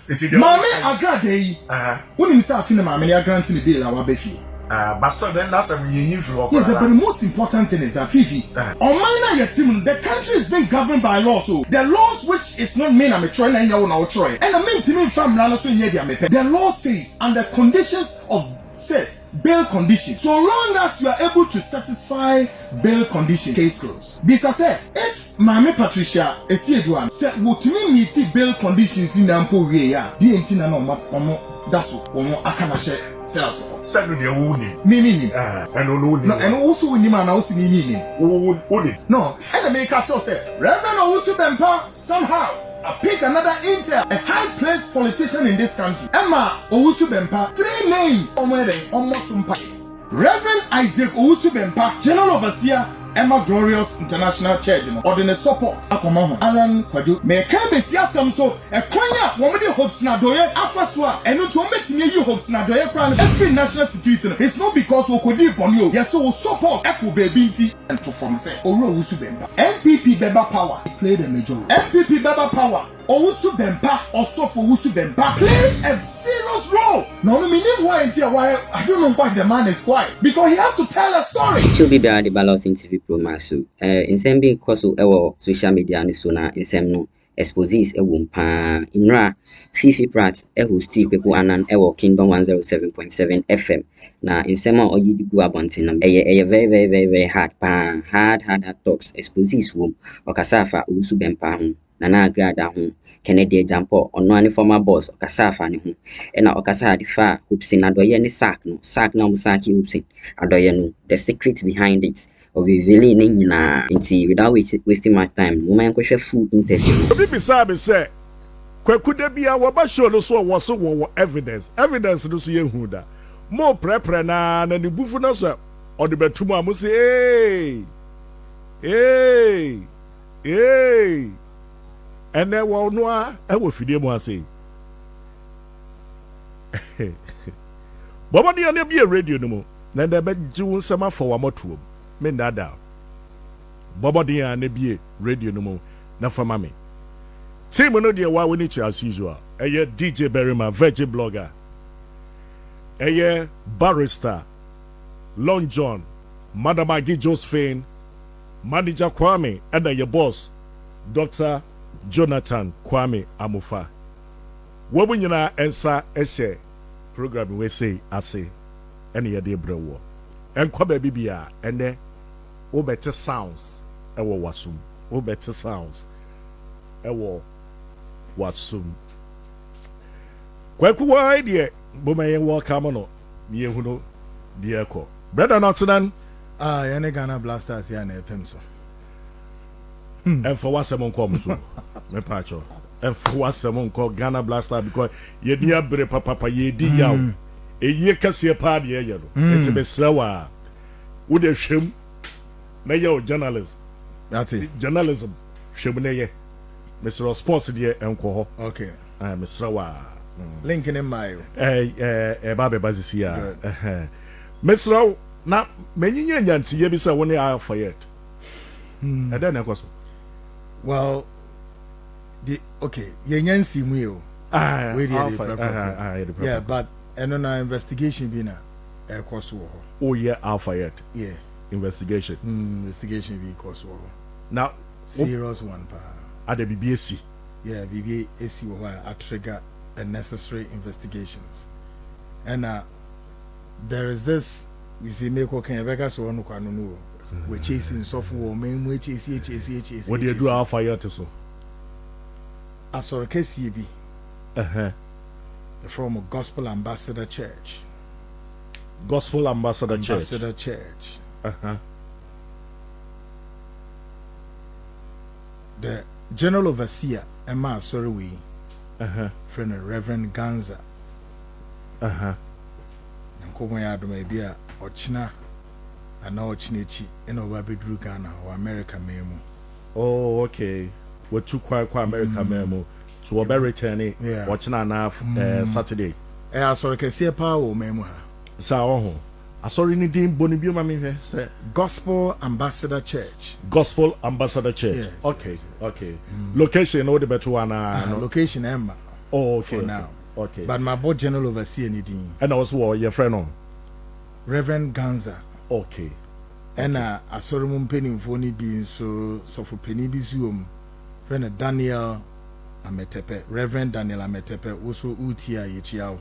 Nana Agradaa unim say afina Mahamma ya grant ni bill awa befi. But so then that's a yin for. Yeah, but the most important thing is that Fiifi. On minor team, the country is being governed by laws. So the laws which is not mean I'm a Troy and you're not Troy. And the main team from Nana so the law says under conditions of say bail conditions. So long as you are able to satisfy bail condition, case closed. This I said, if Mahamma Patricia Esiedwan said what to meet bail conditions in Ampo ya, the entina no that's what akana share sales. Send me the wounded. Nini. And only. No, and also in the man also Nini. Wounded. No, and the make catch us Reverend Owusu Bempah somehow I pick another intel, a high-placed politician in this country. Emma Owusu Bempah, 3 names somewhere there, almost Reverend Isaac Owusu Bempah, General Overseer, Emma Glorious International Church, Ordinary Support, Akomaho, Alan Kwadu, may Kabes Yasam so, a Konya, Womedy Hopeson Adorye Afaswa, and not to make you Hopeson Adorye Crown, every national security. It's not because we could deep on you, yes, so support Echo Baby and to form say, Owusu Bempah. NPP Bempah Power played a major role. NPP Bempah Power. Owusu Bempah, also for Owusu Bempah, played a serious role. No, I mean, why I don't know why the man is quiet because he has to tell a story. To be the LORDSON TV promasu. In some being koso ewo social media ni sona in some no Ëxpõsës pa inra Fiifi Pratt hosti Kwaku Annan Kingdom 107.7 FM na in some oyi di gu abontin very hard talks Ëxpõsës wom okasafa Owusu Bempah Nana Agradaa Kennedy example on one former boss okasafa ni ena okasa difa Hopeson Adorye Sacked no musaki Hopeson Adorye no the secret behind it of revealing into without wasting much time woman ko share full interview Bibi sabe say Kwaku de bia wo ba show no so wo evidence no so ye hu da mo prepare na ni bufu no so o de betum am say hey and then well no I will feed mu say Bobo dey na be radio no mo na da be jiwu nsema for wa moto me nada Bobo dey na be radio no mo na for mame team no dey wa we need to as usual DJ Berryman veggie blogger barrister Long John Madam Agi Josephine manager Kwame and your boss Dr. Jonathan Kwame Amufa. What when you na ensa eshe program we say ase any ye de brewo. En kwa baby bia ene o better sounds ewo wasum. O better sounds ewo wasum. Kwaku wa idea boma ye welcome no ye hu no de ekọ. Brother Nottingham yene Ghana Blasters ya na epem so. And for what someone comes to me pacho. And for what someone called Ghana Blaster because ye near bre papa ye di yaw. E ye kase pa de ye no. It's be slawa. Wo de hwem na ye journalism. That's it. Journalism. Hwem na ye. Mr. Sports de enko ho. Okay. Mr. Wa. Link in my ba be bazisi ya. Mr. na menyinya nyanti ye bi say woni Aŕŕeŝt. And then enko well, okay, Yansi Muyo. Yeah, but and on our investigation being a course war. Oh, yeah, Aŕŕeŝt. Yeah, investigation. Investigation be course war. Now, serious one, pa. At the BBAC. Yeah, BBAC where I trigger the necessary investigations. And there is this, we see, make okay, Vega so on no. We're chasing software, main we chase. What do you do Aŕŕeŝt so? I saw a KCB. The from a Gospel Ambassador Church. Gospel Ambassador Church. The General Overseer, Emma Sorry, friend Reverend Ganza. And Komoyado may be a Ochina. And now Chinichi in over Bedru Ghana or America memo. Oh, okay. We're too quiet America memo. So we're returning. Yeah. Watching enough Saturday. I saw a see a power memo. So I saw any dim bonibio mami. Gospel Ambassador Church. Gospel Ambassador Church. Yes, okay. Yes. Okay. Location all the better one. Location Emma. Oh, okay. For now. Okay. But my board general oversee anything. And also your friend on Reverend Ganza. Okay. And I saw him penny for any being so for penny bizuum. When Daniel Ametepe, Reverend Daniel Ametepe, also Utia Yichiao.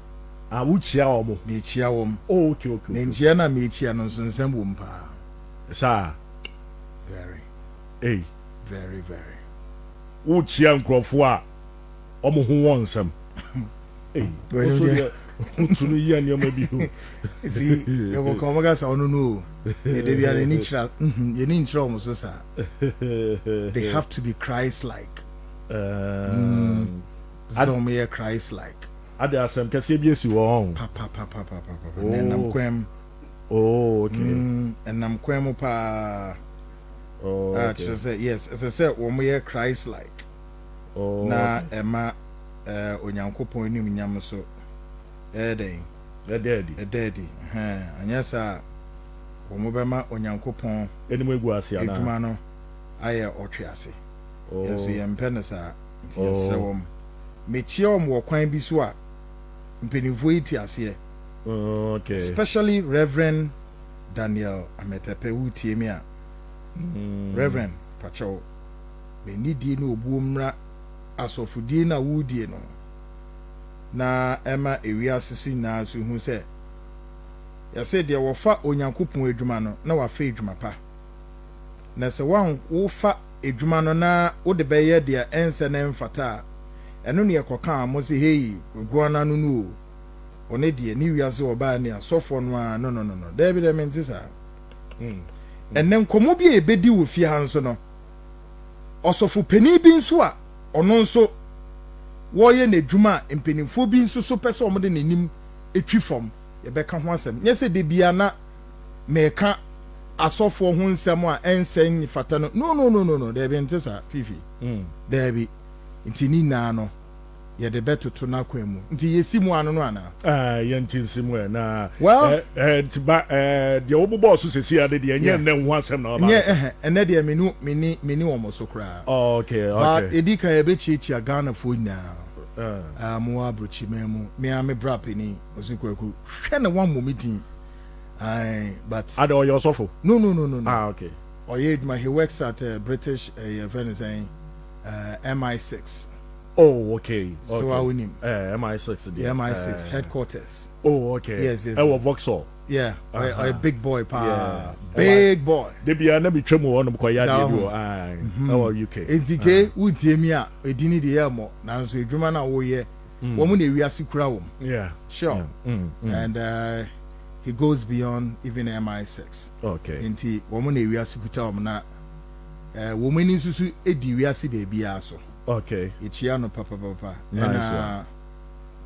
Uchiao me chiawom. Oh, okay. Ninjiana me chia no nsensem pa. Sir. Very. Hey. Very. Uchia nkrofo a omo ho wonsam. Hey. Tunu yi ani omo bi hu. See, you go come gas onu no. E dey be an ni chira. You ni chira omo so sa. They have to be Christ-like. So me Christ-like. Ade asem kese bi esi wo hon. Papa. Nenam kwem. Oh, okay. Nenam kwem pa. Oh, okay. Just say yes, as I said, we Christ-like. Oh. Na ema onyankopon ni mnyam so. Daddy. Anya sa wo bema onyankopon enimu egu ase ana. Eduma no aye otwe ase. Oh. Yeso ye mpene sa yesre wom. Mechie om wo kwan bi so a mpenifo iti ase. Okay. Especially Reverend Daniel Ametepe wutie mi a. Reverend Pacho me nidi no obuomra asofudie na wudie no. Na ema ewiase na so hu se ya se de wo fa onyankopon edwuma no na wa fa edwuma pa na se wan wo fa edwuma no na wo de be ye de ense na mfata eno ne yekoka mo se hey guana no no one de ni wiase oba ne asofo no a no David Mentisa enen komo bi ebedi wo fie hanso no osofo pani bi nso a ono nso wo ye na dwuma mpenimfo bi nso so pese o mo de nanim etwi fom ye beka ho asem nye se de bia na meka asofo ho nsem a ensen fata no no de bi ntesa Fiifi de bi ntini na no ye de betoto na kwemu nti yesimu ano no ana ye ntinsimu na well tiba de obobo so sesi ade de nye ne ho asem na ba nye ene de mini wo mo so kra. Okay. But edika ye be chichi Ghana fo na mo abrochi memu me am brapini osukwaku hwe ne wan momitin but ade o your sofo no okay he works at British Venice MI6. Oh, okay. So I win him. MI6. The MI6 headquarters. Oh, okay. Yes. Vauxhall. Yeah, a big boy, pa. Yeah. Big boy. They be a never tremble on because UK. It's UK. We demia. We didn't the more. Now so German now we woman we are secret. Yeah. Sure. And he goes beyond even MI6. Okay. Inti woman we are secret. Na woman is susu edi we are see baby aso. Okay. Ichiano papa. Nice.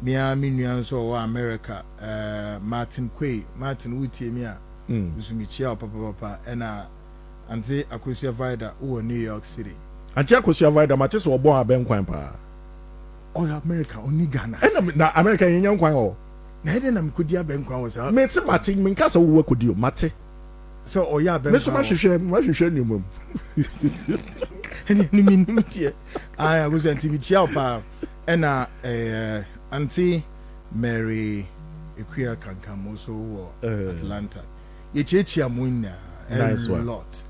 Me nso America Martin wutie mi a usumichia papa ena ante akosia vida wo New York City ante akosia vida ma tese obo abenkwan pa America oni Ghana na America yenya nkwan o na ede na mkodi abenkwan wo sa me se Martin me nkasa wo kodi o mate so oya abenkwan me so ma hwehwe ni mum ni minutie aya go zanti bichia pa ena Auntie Mary Equia Kankam also Atlanta. You chechi amuina a lot.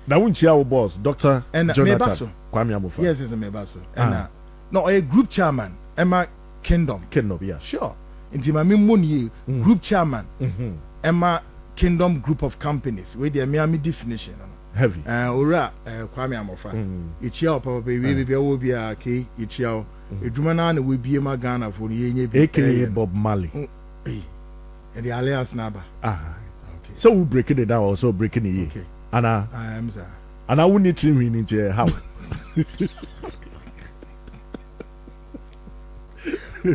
Now when our boss, Dr. Jonathan Kwame Amufa. Yes, it's a mebaso. And no, a group chairman, Emma Kingdom, yeah. Sure. Inti mami muni group chairman, Emma Kingdom group of companies. With the Miami definition. Heavy. Ora Kwame Amufa. Ichia papa baby will be a key. Ichia. Edwuma na we bie ma Ghana for yenye bi aka Bob Marley. And the alias naba. Okay. So we breaking it down also breaking it. Okay. Anna. I am sir. And I will need to win into how.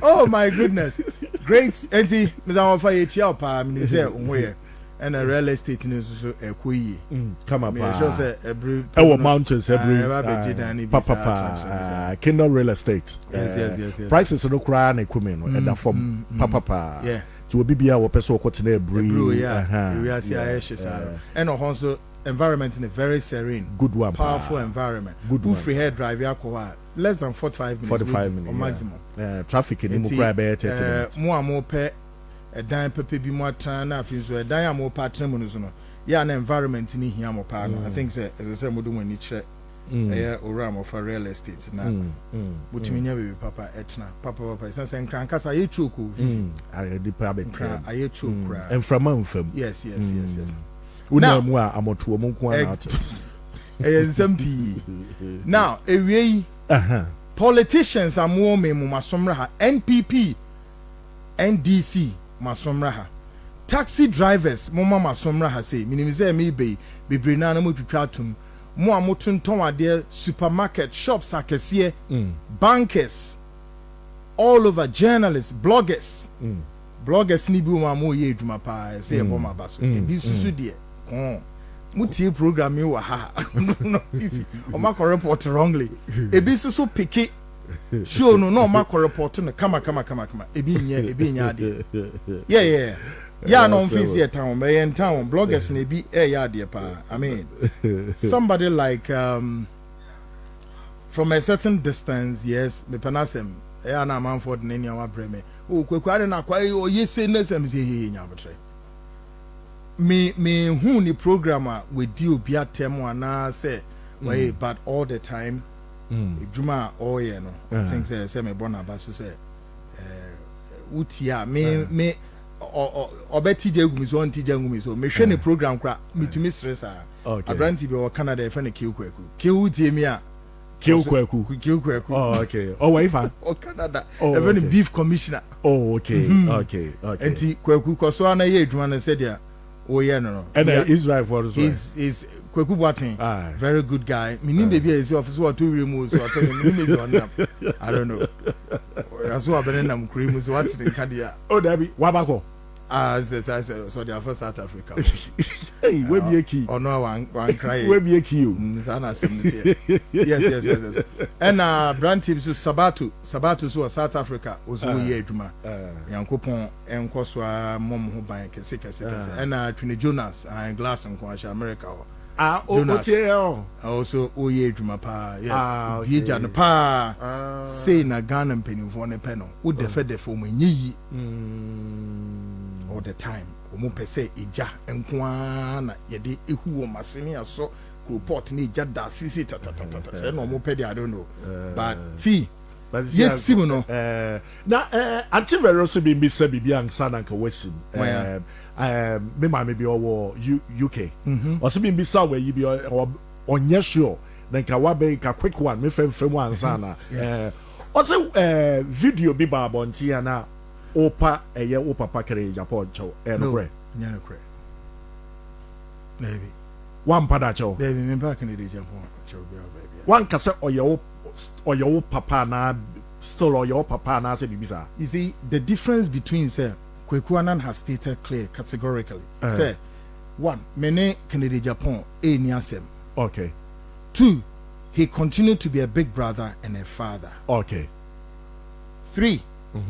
Oh my goodness. Great enti Mr. Ofa ye chia pa me say onwe and a real estate news so ekoyi. Come up. Me sure say every mountains every papa Kingdom real estate. Yes. Prices no cry na ekume no and from papa. Yeah. To bibia wo person ko tena brew. Yeah. We are see Aírŕeష్t and also environment in a very serene, good one, powerful environment. Good Who one. free hair drive alcohol less than 45 minutes. 45 minutes or maximum. Traffic in the cry by 30 minutes. More and more pay a dime pepe be more than a dime more patron. Yeah, an environment in here more partner. I think as I said, we do when you check. Or ram of a real estate now. But you mean Papa Etna, Papa, and Crancas, I eat choco. I the public I eat choco. And from Mumfam. Yes. We know more. I'm to a monk. Now, politicians are more masomraha. NPP, NDC masomraha. Taxi drivers, mama masomraha say, minimize me be brinana mu pipatum. Mo amotun ton ade supermarket shops akese bankers all over, journalists, bloggers ni bi mo mo ye eduma pa say e boma baso e bi susu de muti program mi wa ha no o ma ko report wrongly e bi susu pick show no ma ko report no kama e bi nya ade yeah yeah, no fees here town, but in town bloggers may be a yard pa. I mean, somebody like from a certain distance, yes, the Panasem, Anna Manford, and any of our breme. Oh, Kwaku Annan or yes, say no, some say he nyabatre. Me, who the programmer with you be at Temo and say, wait, but all the time, Juma, oh, yeah, no, things say, me bona basu say, Utia, me. Or Betty Jagumis on Tijangumis or machine program crap, me to Mistress. A brandy or Canada, if any kill Kwaku. Kill Demia. Kill Kwaku. Oh, okay. Oh, wait, or Canada. Even beef commissioner. Oh, okay. And Kwaku Kosuana Yedman said, yeah, oh, yeah, no. And Israel for is Kwaku Boating. Very good guy. Meaning, baby, is your officer 2 removes or I don't know. As well, Benham cream was what's in Candia. Oh, Debbie, Wabako. As I said, so they are for South Africa. Hey, where be a key? Oh, no, one cry. Where be a key? Yes. And brand tips to Sabatu, so South Africa was a year Juma. Yankopon and Koswa, Mom who buy and Trini Jonas and Glass and Kwasha America. Also, Oye Jumapa, yes, Hija Pa, say na Ghana and penny for a panel, would defend the form ye all the time. Omupe say Ija and Kwana, Yedi, who Massinia so report ni Jada Sisi Tata, no Mopedi, I don't know, but fee. Yes, Simono. Now, until we also be Miss Bibian Sananka Wesson, maybe or UK. Also, be Miss where you be on yes, sure. Then Kawabe, a quick one, me from one sana. Also, video be Barbontiana, Opa, a year Opa Pakere, Japan, and maybe one padacho, baby, me back in the Japan, one cassette or your papa na still or your papa na say bibisa. You see the difference between say Kwaku Annan has stated clear categorically. Say 1, mene Kennedy Japan a niasem. Okay. 2, he continued to be a big brother and a father. Okay. 3,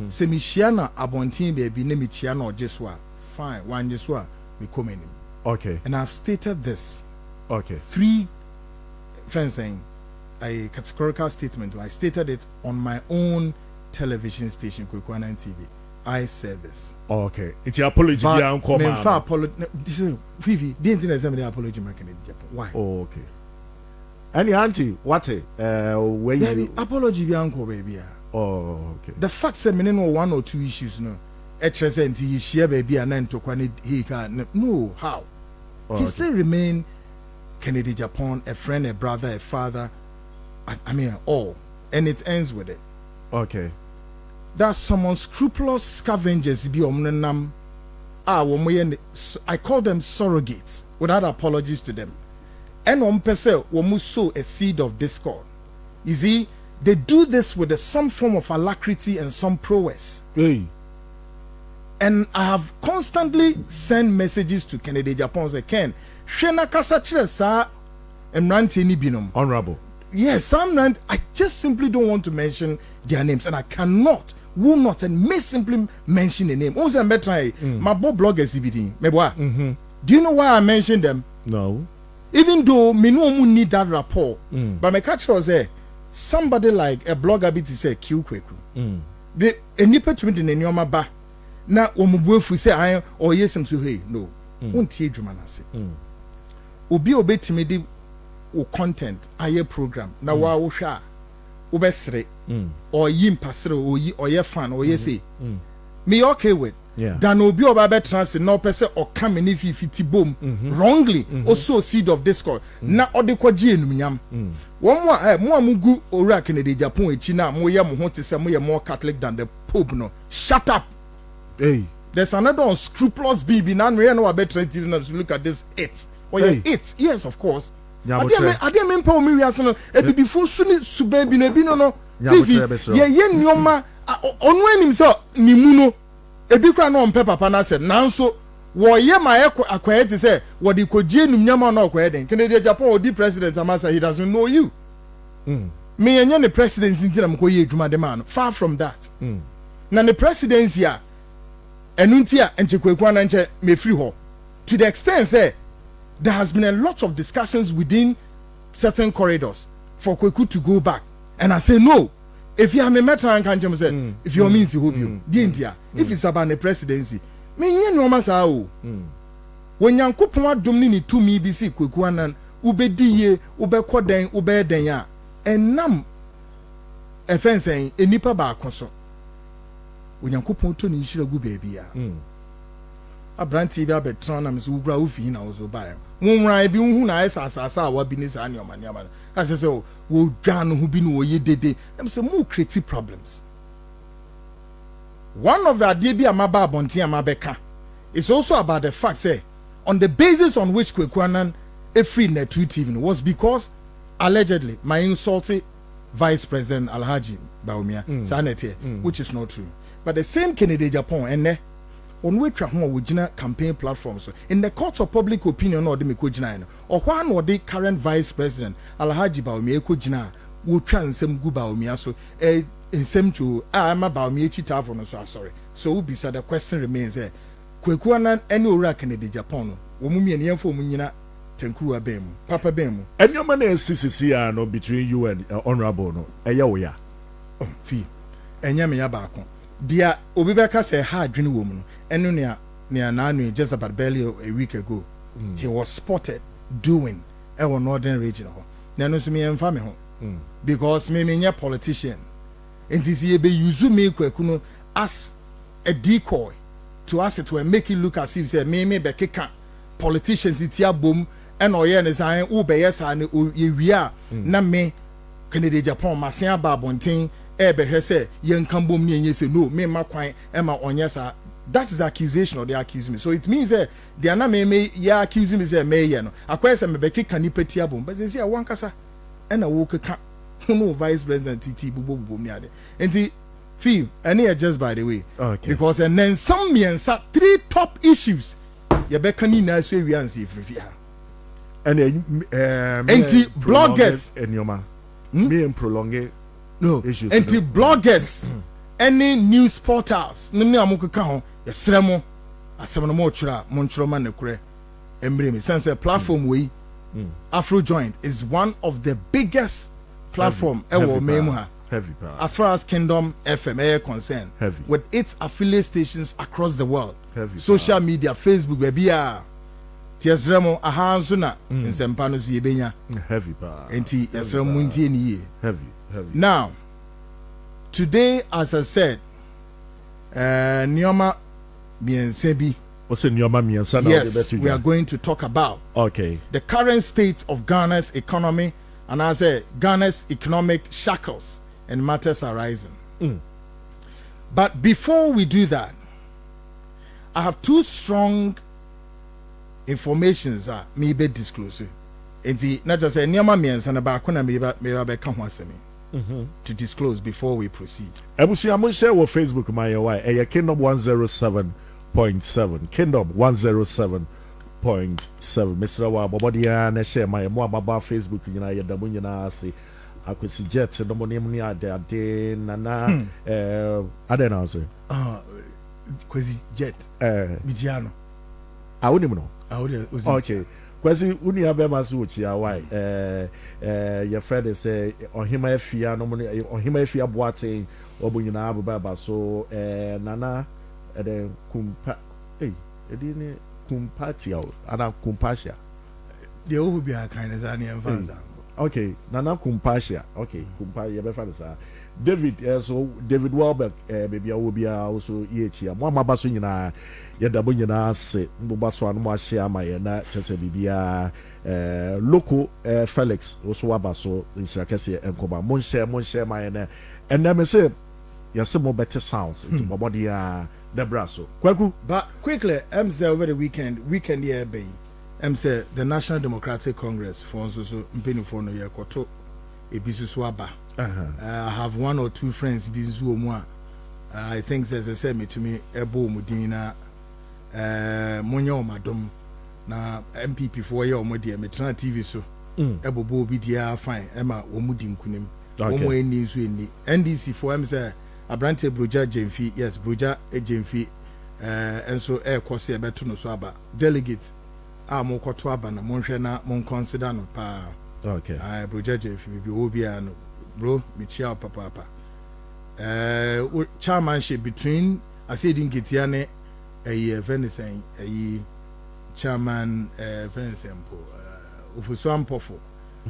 Semishiana Abontin baby name Chiana or Jeswa. Fine, one Jeswa we come in. Okay. And I've stated this. Okay. 3 friends saying a categorical statement. I stated it on my own television station, Kwaku Annan TV. I said this. Okay. It's your apology. This is Fiifi. Didn't think somebody apology making in Japan. Why? Oh, okay. Any auntie, what where you apology be uncle baby. Oh, okay. The fact that me know 1 or 2 issues no. HSNT he share baby and then to he can no how. He still remain Kennedy Japan, a friend, a brother, a father. I mean, all. And it ends with it. Okay. There's some unscrupulous scavengers. I call them surrogates without apologies to them. And on Pese, we sow a seed of discord. You see, they do this with some form of alacrity and some prowess. Hey. And I have constantly sent messages to Kennedy Japan. Say, Ken, Shena Kasachre sa Emranti ni binom. Honorable. Yes, some I just simply don't want to mention their names, and I will not, and may simply mention the name. Also, I'm better. My bloggers, CBD. Do you know why I mentioned them? No. even though me no mu need that rapport, but my catch was somebody like a blogger bit say Q Kwaku. The nipa to me the nyoma ba na omubuefu say I or yes am so hey no. Won't tie dwuma na se. Obi obetimi de o content aye program na wa wo hwa a obesre or yi mpasre or ye fan or ye say me okay with dan obi oba be trans na opese o come ni Fiifi bom wrongly also seed of discord na odekwaji enumnyam wo mo amugu owura Kennedy Japan echi na mo ye mo ho te se mo ye more Catholic than the Pope no shut up. Hey, there's another unscrupulous baby now we know about trying to look at this it or yeah it yes of course I didn't mean power me no e before suni suben bi na bi no Fiifi ye nyoma onu anim so ni mu no e bi kra no on papa na said nanso wo ye ma akwaye te say wo de koje enumnyama na akwaye den Kennedy Japan odi president Amasa he doesn't know you me yenye the presidency ntina mko ye adwuma de man far from that na the presidency a enuntia enche Kwaku Annan nche me free ho to the extent say there has been a lot of discussions within certain corridors for Kwaku to go back and I say no if you have me metra and can say if you means you hope you India if it's about the presidency me nye no ma sa o when yankopon adom ni to me bi si Kwaku Annan ubedi ye ubekọ den ubeden a enam efensen enipa ba akoso Onyankopon to ni nhira gu baabia abranti bi abetran na mse wura ofi na ozo bae wonwran bi hu na asasa a wa bi ni sa ne omaniama a se wo dwa no hu bi no ye dede mse mu create problems. One of the idea bi amaba abonten amabeka is also about the fact say on the basis on which Kwaku Annan free net TV was because allegedly my insulted Vice President Alhaji Bawumia sanete which is not true. But the same Kennedy Japan and on which we campaign platforms in the court of public opinion or the Mikojina or one or the current Vice President Alhaji Bawumia Kojina will try and some good Bawumia so in some to I'm about me chitavon so sorry. So beside the question remains Kwaku Annan any ora Kennedy Japan womumi and yamfo munyina tenkuru abemu papa bemu and your man is CCC no between you and honorable no eya oh fi enya me ya baako dia obi beka say ha adwene wo mu no eno ne na just about barely a week ago he was spotted doing our northern region ho na no so me emfa me ho because me nya politician ntisi e be use me Kwaku no as a decoy to us to make it look as if say me be keka politicians itia bom and oye ne san wo be yes and ye wia na me Kennedy Japan masia ba bonten e be hwe say ye nkambom ne enye say no me makwan e ma onye sa that is the accusation or they accuse me so it means they are not me ya accuse me say me ye no akwa say me be keka ni petia bom but say wan kasa e na wo keka no Vice President TT bubo ni ade enti feel and just by the way okay. Because and then some miensa 3 top issues you be can na so we and see free and bloggers and your man me and prolong no issues and bloggers any news portals no me amuka ho yesremo asem no mo chura mo nchuro ma ne kure embre me sense platform we Afro Joint is one of the biggest platform ever memu ha heavy power. As far as Kingdom FM is concerned, heavy. With its affiliate stations across the world, heavy social power. Media, Facebook, baby, Tiasremo, Ahansuna, in Sempanos Yebenya, heavy power, and Tiasremunti. Heavy. Now, today, as I said, Nyoma Miensebi. What's in Nyoma Miensebi? Yes, we are going to talk about the current state of Ghana's economy, and I say Ghana's economic shackles and matters arising. But before we do that, I have 2 strong informations that may be disclosed. And not just say Nyama means and about to disclose before we proceed. Ebusi amun share with Facebook my why Kingdom 107.7 Kingdom 107.7 Mr. Wa Bobodia na share my mo baba Facebook nyina ya damu nyina ase akwesi jet no mo nem ni ade nana ade na so kwesi jet midiano awoni mo no awodi okay Kwasi uni abema so chia why your friend say ohima efia no ohima efia boate obunyina ababa so nana then kumpa edini kumpatia ana kumpasha the who be a kind of any advance. Okay, nana kumpasha. Okay, kumpa yebefa sa David so David Welbeck baby will be also here mo ma baso nyina yedabo nyina se mboba so anu mo ahia amaye na chese bibia local Felix also wabaso nsirakese enkoba mo nhye maye na enna say yase mo better sounds to body the brasso Kwaku. But quickly say over the weekend here be say the National Democratic Congress for so mpeni for no ye koto ebisusu aba. I have one or two friends bisusu omu I think as I said me to me ebo mudina monyo madom na NPP for ye omode me tena TV so ebo bo bi dia fine ema omudi nkunim omo eni so eni NDC for say Abrante Broja Jemfi, yes, Broja Jemfi, and so air course a better no swaba. Delegates are more cotuaba, na monshana, mon consider no pa. Okay. I Broja Jemfi, be obiano, bro, Michel Papa. Chairmanship between, I said in Gitiane, a venison, a chairman, venison, Ufusan Pofo,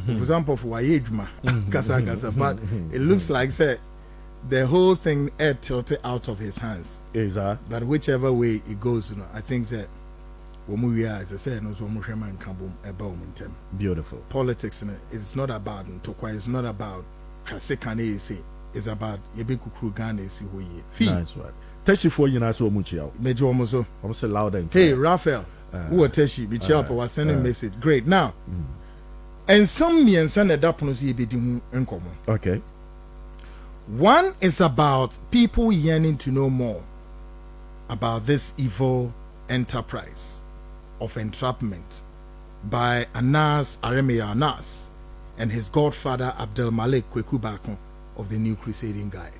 Ufusan Pofo, Ayejma, Gasa, but it looks like, say, the whole thing tilted out of his hands. Exactly. But whichever way it goes, I think that we are, as I said, beautiful. Politics is not about Tokwa, it's not about Kasekane, it's about Yebekukru Ghana. Nice one. Teshi for you, so much out. Major Mozo. I'm so loud and clear. Hey, Raphael, who are Teshi, Bichapa was sending message. Great. Now, and some me and Sanda Daponosi Bidimu in common. Okay. One is about people yearning to know more about this evil enterprise of entrapment by Aréșt and his godfather Abdel Malik Kwaku Bakon of the New Crusading Guide.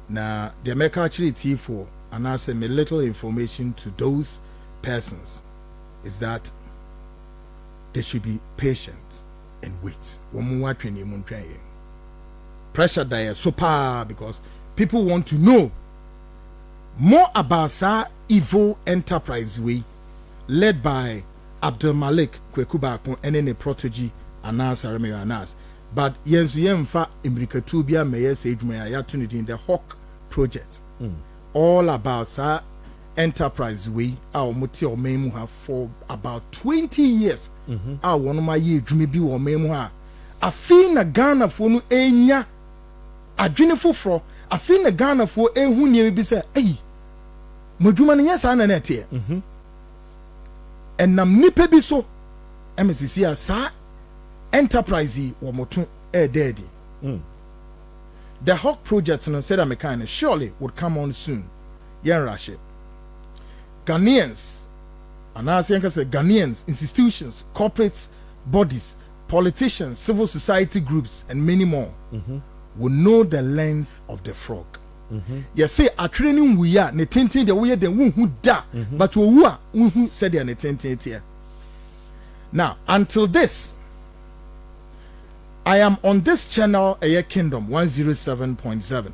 Now, the America actually for Anas and little information to those persons is that they should be patient and wait. Pressure there so far because people want to know more about that evil enterprise way led by Abdel Malik Kwaku Bakon and then a protege Aréșt. But yensu yemfa imrikatu bia meye sejuma ya tunidi in the Hawk project. All about that enterprise way our moti o memu ha for about 20 years. Our one my year dwumi bi o memu ha. Afi na Ghana fo no enya adwene foforo afi na Ghana fo ehu nie bi say eh modwuma no nyesa na na tie. Enam nipa bi so MSC asa enterprise wo moto daddy. The Hawk project no said American surely would come on soon. Yen Rashid. Ghanaians and I say Ghanaians, institutions, corporates, bodies, politicians, civil society groups, and many more will know the length of the frog. You say a training we are netintin the way the one who da, but who are who said they are netintin here. Now, until this, I am on this channel, Air Kingdom 107.7.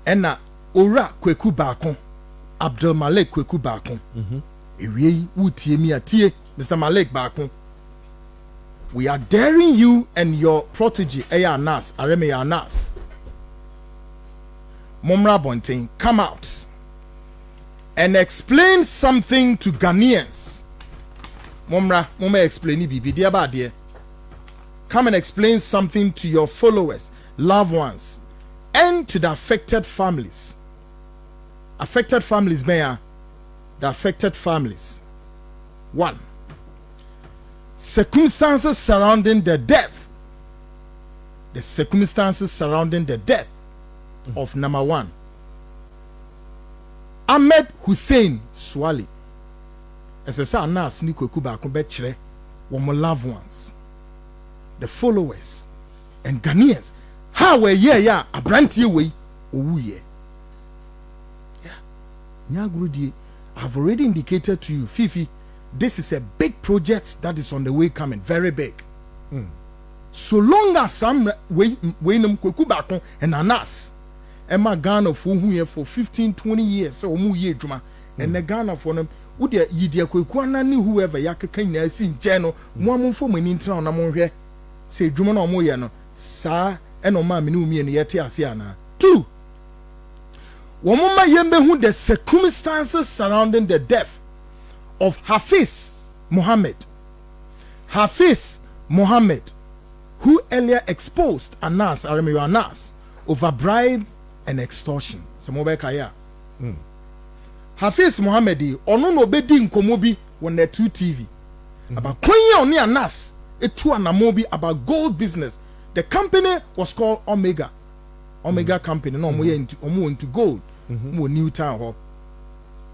And now, Ora Kwaku Bakon, Abdel Malik Kwaku Bakon. Mr. Malik Bakon. We are daring you and your protege, Aréșt, Momra Bontain, come out and explain something to Ghanaians. Momra explain it, dear bad dear. Come and explain something to your followers, loved ones, and to the affected families. Affected families, Mayor. The affected families. 1. Circumstances surrounding the death. The circumstances surrounding the death of number 1. Ahmed Hussein Swali. As I say, now Kwaku Bakon betchere one loved ones, the followers, and Ghanaians. How we a brand new way. Oh yeah. Nyagrudi I've already indicated to you, Fiifi, this is a big project that is on the way coming, very big. So long as some way Kwaku Bakon and Anas, Emma Ghana for who here for 15-20 years, so mu ye juma, and the Ghana for them, would ye dear Kwaku Annan whoever Yaka can see Jano, one for me in town among here, say Juma no Moyano, Sa, and no mammy knew me and Yetiasiana. 2. Womama Yembe who the circumstances surrounding the death of Hafiz Mohammed. Hafiz Mohammed, who earlier exposed Anas over bribe and extortion. Samobekaya. Hafiz Mohammed, ono no bedi nkomobi on the 2 TV. About Konya oni Anas, etu anamobi about gold business. The company was called Omega Company. No, into gold. New town hall.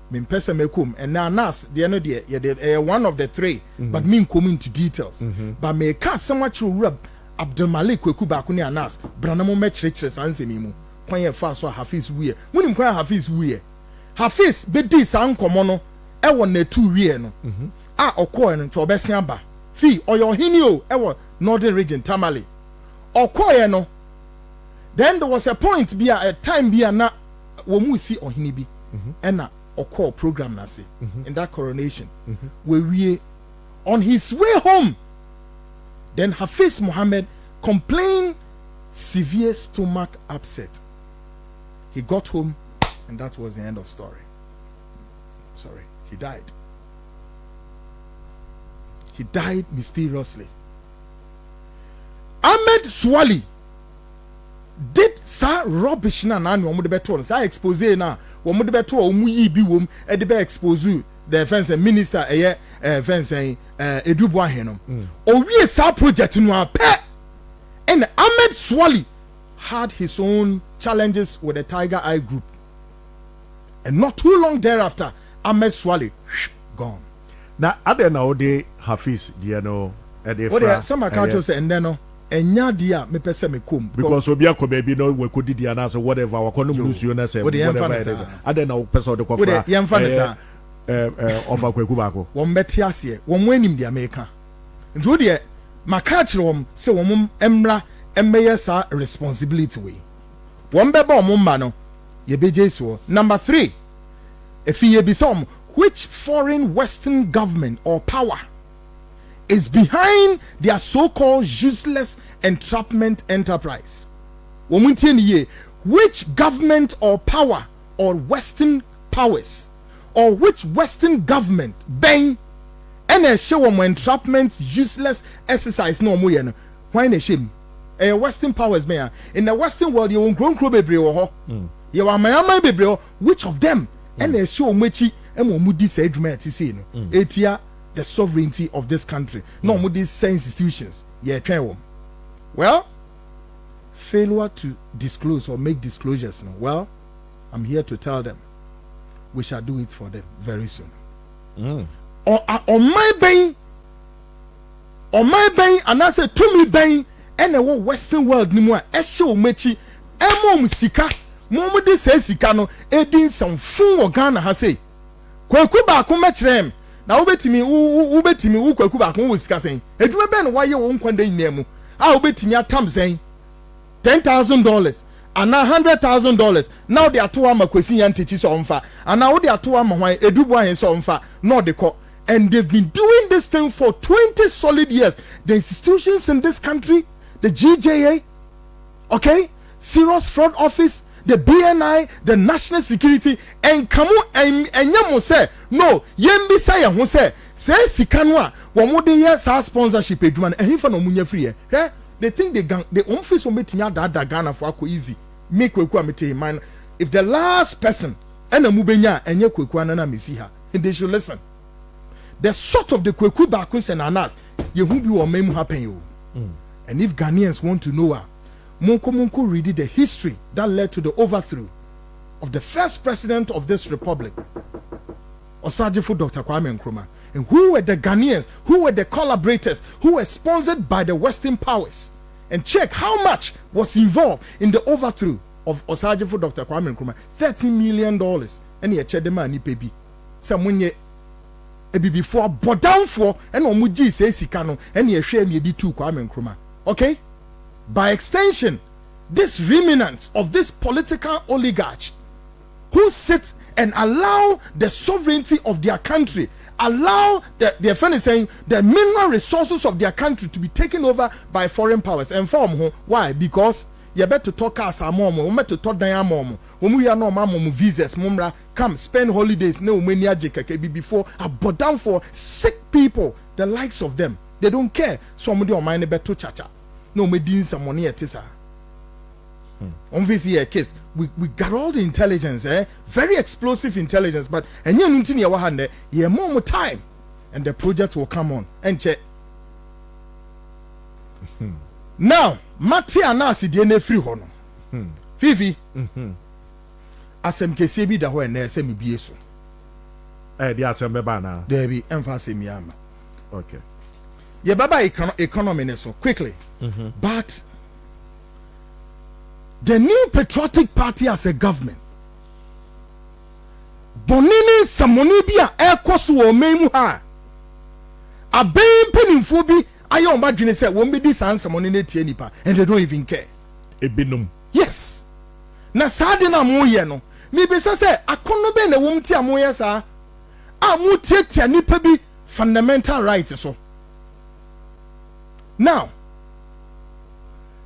Min pesa mekum and now Nas the end of the one of the 3, but mean come into details. But me ka someone to rub Abdul Malik Kwaku Bakuni Anas, Branamo Metriches Ansenimu. Kwanye fast so Hafiz we. Munim kwa Hafiz we. Hafiz bedi san komono e won 2 we no. Okoye no to obesia ba. Fi oyo hinio e wo northern region Tamale. Okoye no. Then there was a point a time na womu si ohini bi. Ena Oko program nasi in that coronation where we on his way home. Then Hafiz Mohammed complained severe stomach upset. He got home and that was the end of story. Sorry, he died. He died mysteriously. Ahmed Swali did sa rubbish na nani omo de beto sa expose na omo de beto omu yi bi wom e de be expose the defense minister defense Edubu Ahenom o wie sa project no ape and Ahmed Swali had his own challenges with the Tiger Eye group, and not too long thereafter Ahmed Swali gone. Now other now de Hafiz no some account say and then no enya dia me pese me kom because obi akọ baby no we could di ana so whatever we kono musu na say whatever it is ada na pese de kofra of Kwaku Bako won beti ase won wanim dia meka nso de maka kire won se won emra emmeye sa responsibility we won beba won mma no ye beje so. Number 3, efi ye bisom which foreign western government or power is behind their so-called useless entrapment enterprise. Which government or power or western powers or which western government bang and a show entrapment useless exercise no more. Why na shame? Western powers man in the western world you won't grow bebre ho. You are Mahamma bebre which of them and a show mechi and mudi say adwuma ti say no. Etia the sovereignty of this country. No more these same institutions. Well, failure to disclose or make disclosures. No. Well, I'm here to tell them we shall do it for them very soon. On my bay, and I said to me bay, and the whole Western world ni more. Esho mechi, emo sika, momo de say sika no, edin some fun organa ha say. Kwaku Bako metrem. Na ubetimi Kwaku Bako wo sika sen eduma ben wa ye wo nkwanda nyinemu a ubetimi atam sen $10,000 and $100,000 now they are to am kwesi yantechi so omfa and now they are to am hwan edubu ahen so omfa no de ko, and they've been doing this thing for 20 solid years. The institutions in this country, the GJA, okay, Serious Fraud Office, the BNI, the National Security, and kamu enyamo say no yembi say ho say sika no a wo mo de ye sa sponsorship eduma na ehinfa no munya free eh they think they own face on betting that Ghana for ako easy make Kwaku amete man if the last person and a mubenya enye Kwaku Annan mesi ha and they should listen the sort of the Kwaku Bako and Anas ye hu bi wo mem happen you and if Ghanaians want to know Munko read the history that led to the overthrow of the first president of this republic, Osagyefo Dr. Kwame Nkrumah. And who were the Ghanaians, who were the collaborators, who were sponsored by the Western powers. And check how much was involved in the overthrow of Osagyefo Dr. Kwame Nkrumah. $13 million. And he checked the money, baby. munye before but down for and omuji say sika no and ye hwe me di tu Kwame Nkrumah. Okay, by extension this remnants of this political oligarch who sit and allow the sovereignty of their country, allow their friend is saying the mineral resources of their country to be taken over by foreign powers. And for why? Because you better talk as a mom, we better talk down mom. When we are no mom visas, mumra come spend holidays. No many before a but down for sick people, the likes of them. They don't care. Somebody on mine better chacha. No me din some money at this. Obviously a case we got all the intelligence, very explosive intelligence, but and you need to hand yeah more time and the project will come on and check. Now Mati Anasi DNA free hono Fiifi asem kese bi da ho na ese me bie so di asem beba na there be emphasis mi ama. Okay, ye baba economy ne so quickly but the new patriotic party as a government bonini samoni bia ekoso wo memu ha aben penimfo bi ayo mba dwene say wo mbedi san samoni na tie nipa and they don't even care ebinum. yes na sade na mo ye no me be say akono be na wo mti amoye sa a mo tietia nipa bi fundamental rights so. Now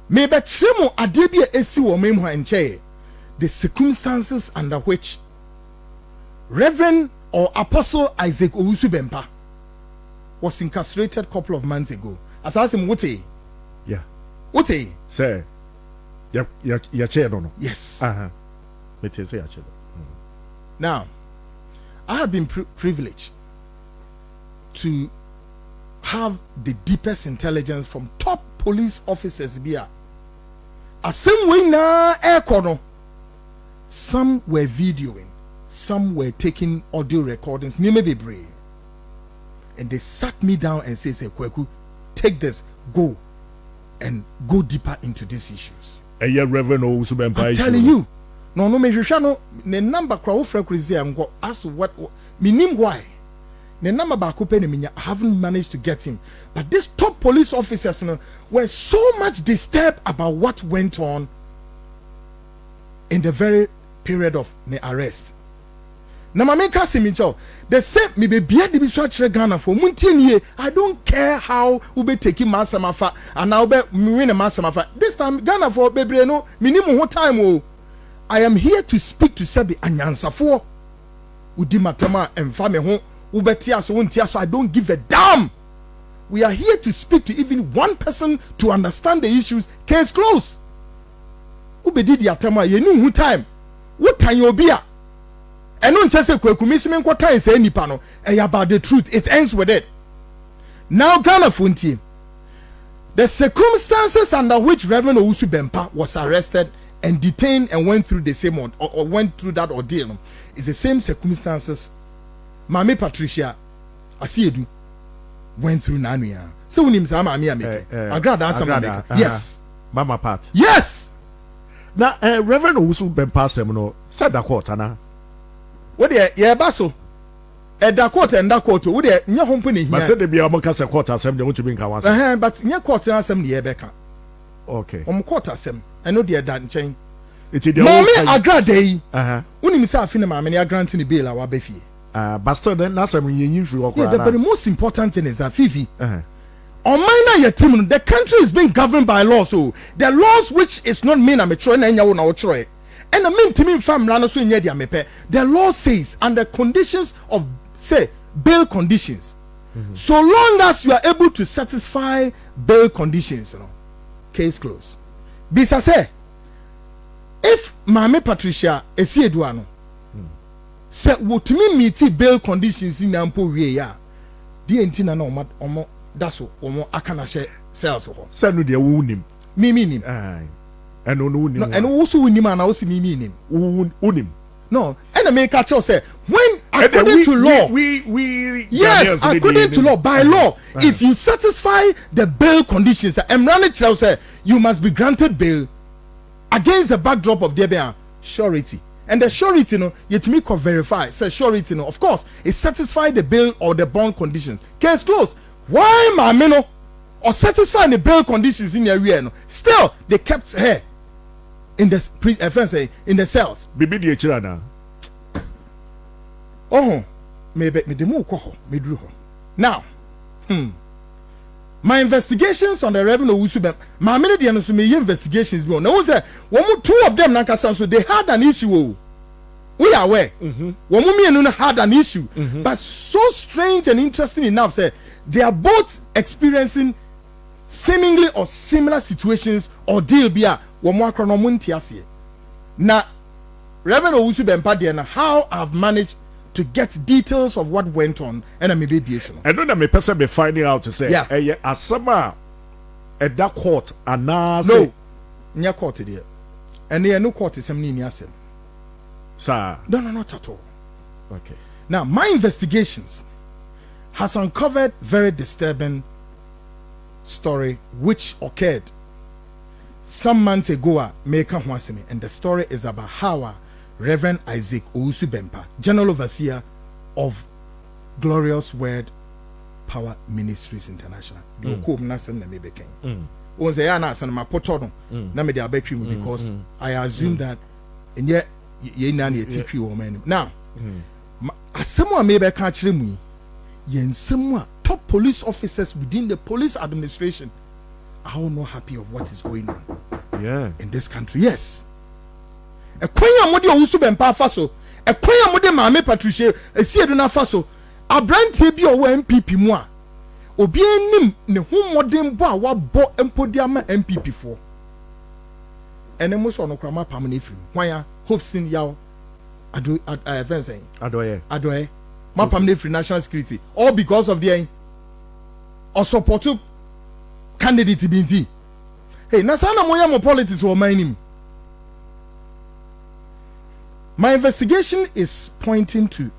maybe chemo adebia esi wo memu ha nche the circumstances under which Reverend or Apostle Isaac Owusu Bempah was incarcerated a couple of months ago. As I asked him, what? Yeah. What? Say, ya chair no. Yes. Me say ya chair. Now, I have been privileged to have the deepest intelligence from top police officers here. Same way na aircorner. Some were videoing, some were taking audio recordings. Ni me be brave. And they sat me down and say, Kwaku, take this, go and go deeper into these issues. And yet, Reverend Owusu Bempah, I'm telling you, no, me shano the number crowd frequency and go as to what me name why. The number I haven't managed to get him. But these top police officers were so much disturbed about what went on in the very period of the arrest. Now, they said me be the be Ghana for Muntinie. I don't care how we be taking Masamafa and now be win a Masamafa. This time Ghana for Bebreno, minimum time. I am here to speak to Sebi Anyansa for Udimatama and Fame home. So I don't give a damn. We are here to speak to even one person to understand the issues. Case closed. Ubedi di atama ye ni hu time. What time you be? And non just say Kwaku misime kwa time say nipa no. About the truth. It ends with it. Now Ghana Funti. The circumstances under which Reverend Owusu Bempah was arrested and detained and went through the same or went through that ordeal is the same circumstances Mami Patricia Asiedu went through Nanuya. So when him say Mami Ameke. Agradaa Arrest. Yes. Mama Pat. Yes. Now Reverend Owusu Bempah semno said that quarter na. What the yeah baso. That quarter and that quarter. What the nya company here. But said the be among us a quarter sem they want to bring kawas. But nya quarter asem the beka. Okay. Quarter asem. I know the dan chain. It is the Mami Agradaa. Unim say afina mama ni granting the bail awa befie. Bastard then that's a yeah, but the most important thing is that Fiifi on minor team, the country is being governed by laws. So the laws which is not mean I'm a troy and I mean to me family so the law says under conditions of say bail conditions. So long as you are able to satisfy bail conditions, case closed. Bisa say if Mami Patricia Esieduano say what me meet bail conditions in ampo we ya the entina na omo that's omo akana share cells ho say no de wunim me nim and no wunim and also wunim and also me nim wunim no and make catch us say when according to law we yes according to law by law if you satisfy the bail conditions Emrani say you must be granted bail against the backdrop of there surety And the surety, yet me can verify. Say surety, of course, it satisfied the bail or the bond conditions. Case closed. Why, my or satisfying the bail conditions in the area? Still, they kept her in the in the cells. Bibi di echirana. Oh, maybe me demo me drew her. Now, my investigations on the Reverend Owusu Bempah, my many the me investigations be on. Now say one two of them nanka so they had an issue. We are aware. One me had an issue, but so strange and interesting enough, say they are both experiencing seemingly or similar situations or deal bia one now Reverend Owusu Bempah how I've managed to get details of what went on and I may be I don't know me person be finding out to say asama at that court and no near court there and there no court is near sir no not at all. Okay, now my investigations has uncovered very disturbing story which occurred some months ago and the story is about how Reverend Isaac Owusu Bempah, General Overseer of Glorious Word Power Ministries International. Because I assume that and yet now someone maybe catch me someone top police officers within the police administration are all not happy of what is going on in this country. Yes. A kwanya mode Owusu Bempah faso, a kwanya mode Mahamma Patricia, a Sieduna faso, a brand TB or MPP moi. Obi enim ne hu modern bo wa bo empodiama MPP for. And then most on krama pamani film. Why Hopeson Adorye ma pamani free national security all because of the or support to candidate binti. Hey, nasana moya mo politics or my My investigation is pointing to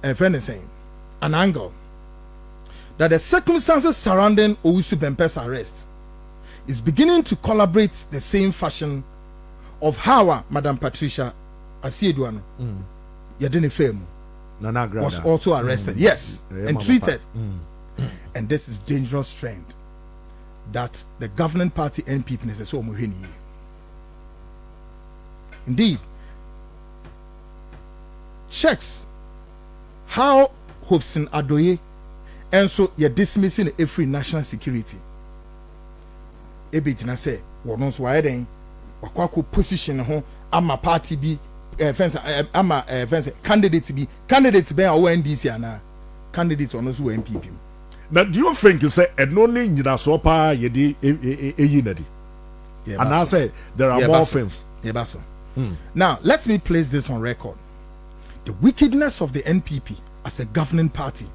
an angle that the circumstances surrounding Owusu Bempah's arrest is beginning to collaborate the same fashion of how Madam Patricia Asieduano Nana Agradaa was also arrested. Yes, and treated. And this is dangerous trend that the governing party NPP is so muhini. Indeed, checks how Hopeson Adorye and so you're dismissing every national security. Ebe jina say wono so why then Kwaku position ho ama party bi ama candidate be our NDC ana candidate ono so NPP. Now do you think you say enoni nyina so pa ye di eyi na di? And I say there are more things. Now let me place this on record. The wickedness of the NPP as a governing party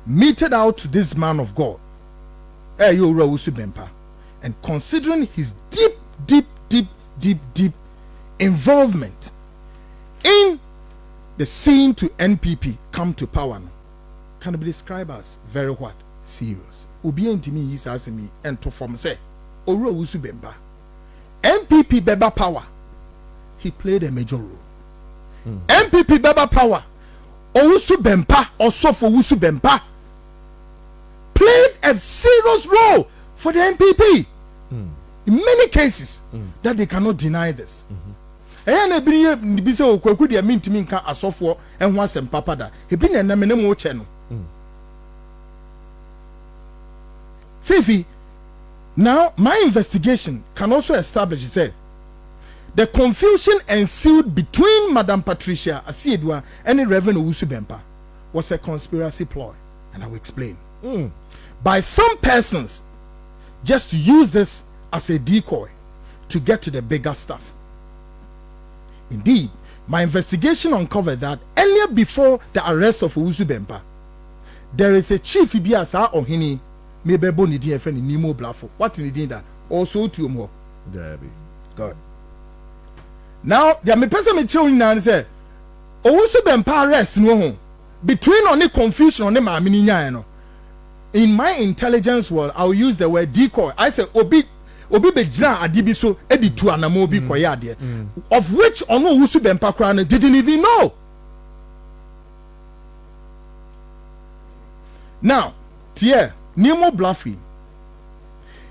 meted out to this man of God, Owusu Bempah, and considering his deep involvement in the scene to NPP come to power can be described as very what? Serious. Obi entimi is asking me and to form say Owusu Bempah NPP beba power, he played a major role. NPP beba power, Owusu Bempah or Sofo Owusu Bempah played a serious role for the NPP in many cases that they cannot deny this. And I be so Kwaku dia mintimi nka asofo enho asem papa da he bi na namene mo che no Fiifi. Now my investigation can also establish say the confusion ensued between Madam Patricia Asieduano and the Reverend Owusu Bempah was a conspiracy ploy, and I will explain. By some persons just to use this as a decoy to get to the bigger stuff. Indeed, my investigation uncovered that earlier before the arrest of Owusu Bempah, there is a chief Ibiasa Ohini mebebo ni di friend Nimo Blafo. What in the that also to more. God. Now, there may person me children and say, Owusu Bempah arrest no between only confusion on the Mahamma. In my intelligence world, I'll use the word decoy. I say, Obi obi be gyina ade bi so edi tu anamo bi koye ade of which ono Owusu Bempah kra no didn't even know. Now tie Nemo Bluffy,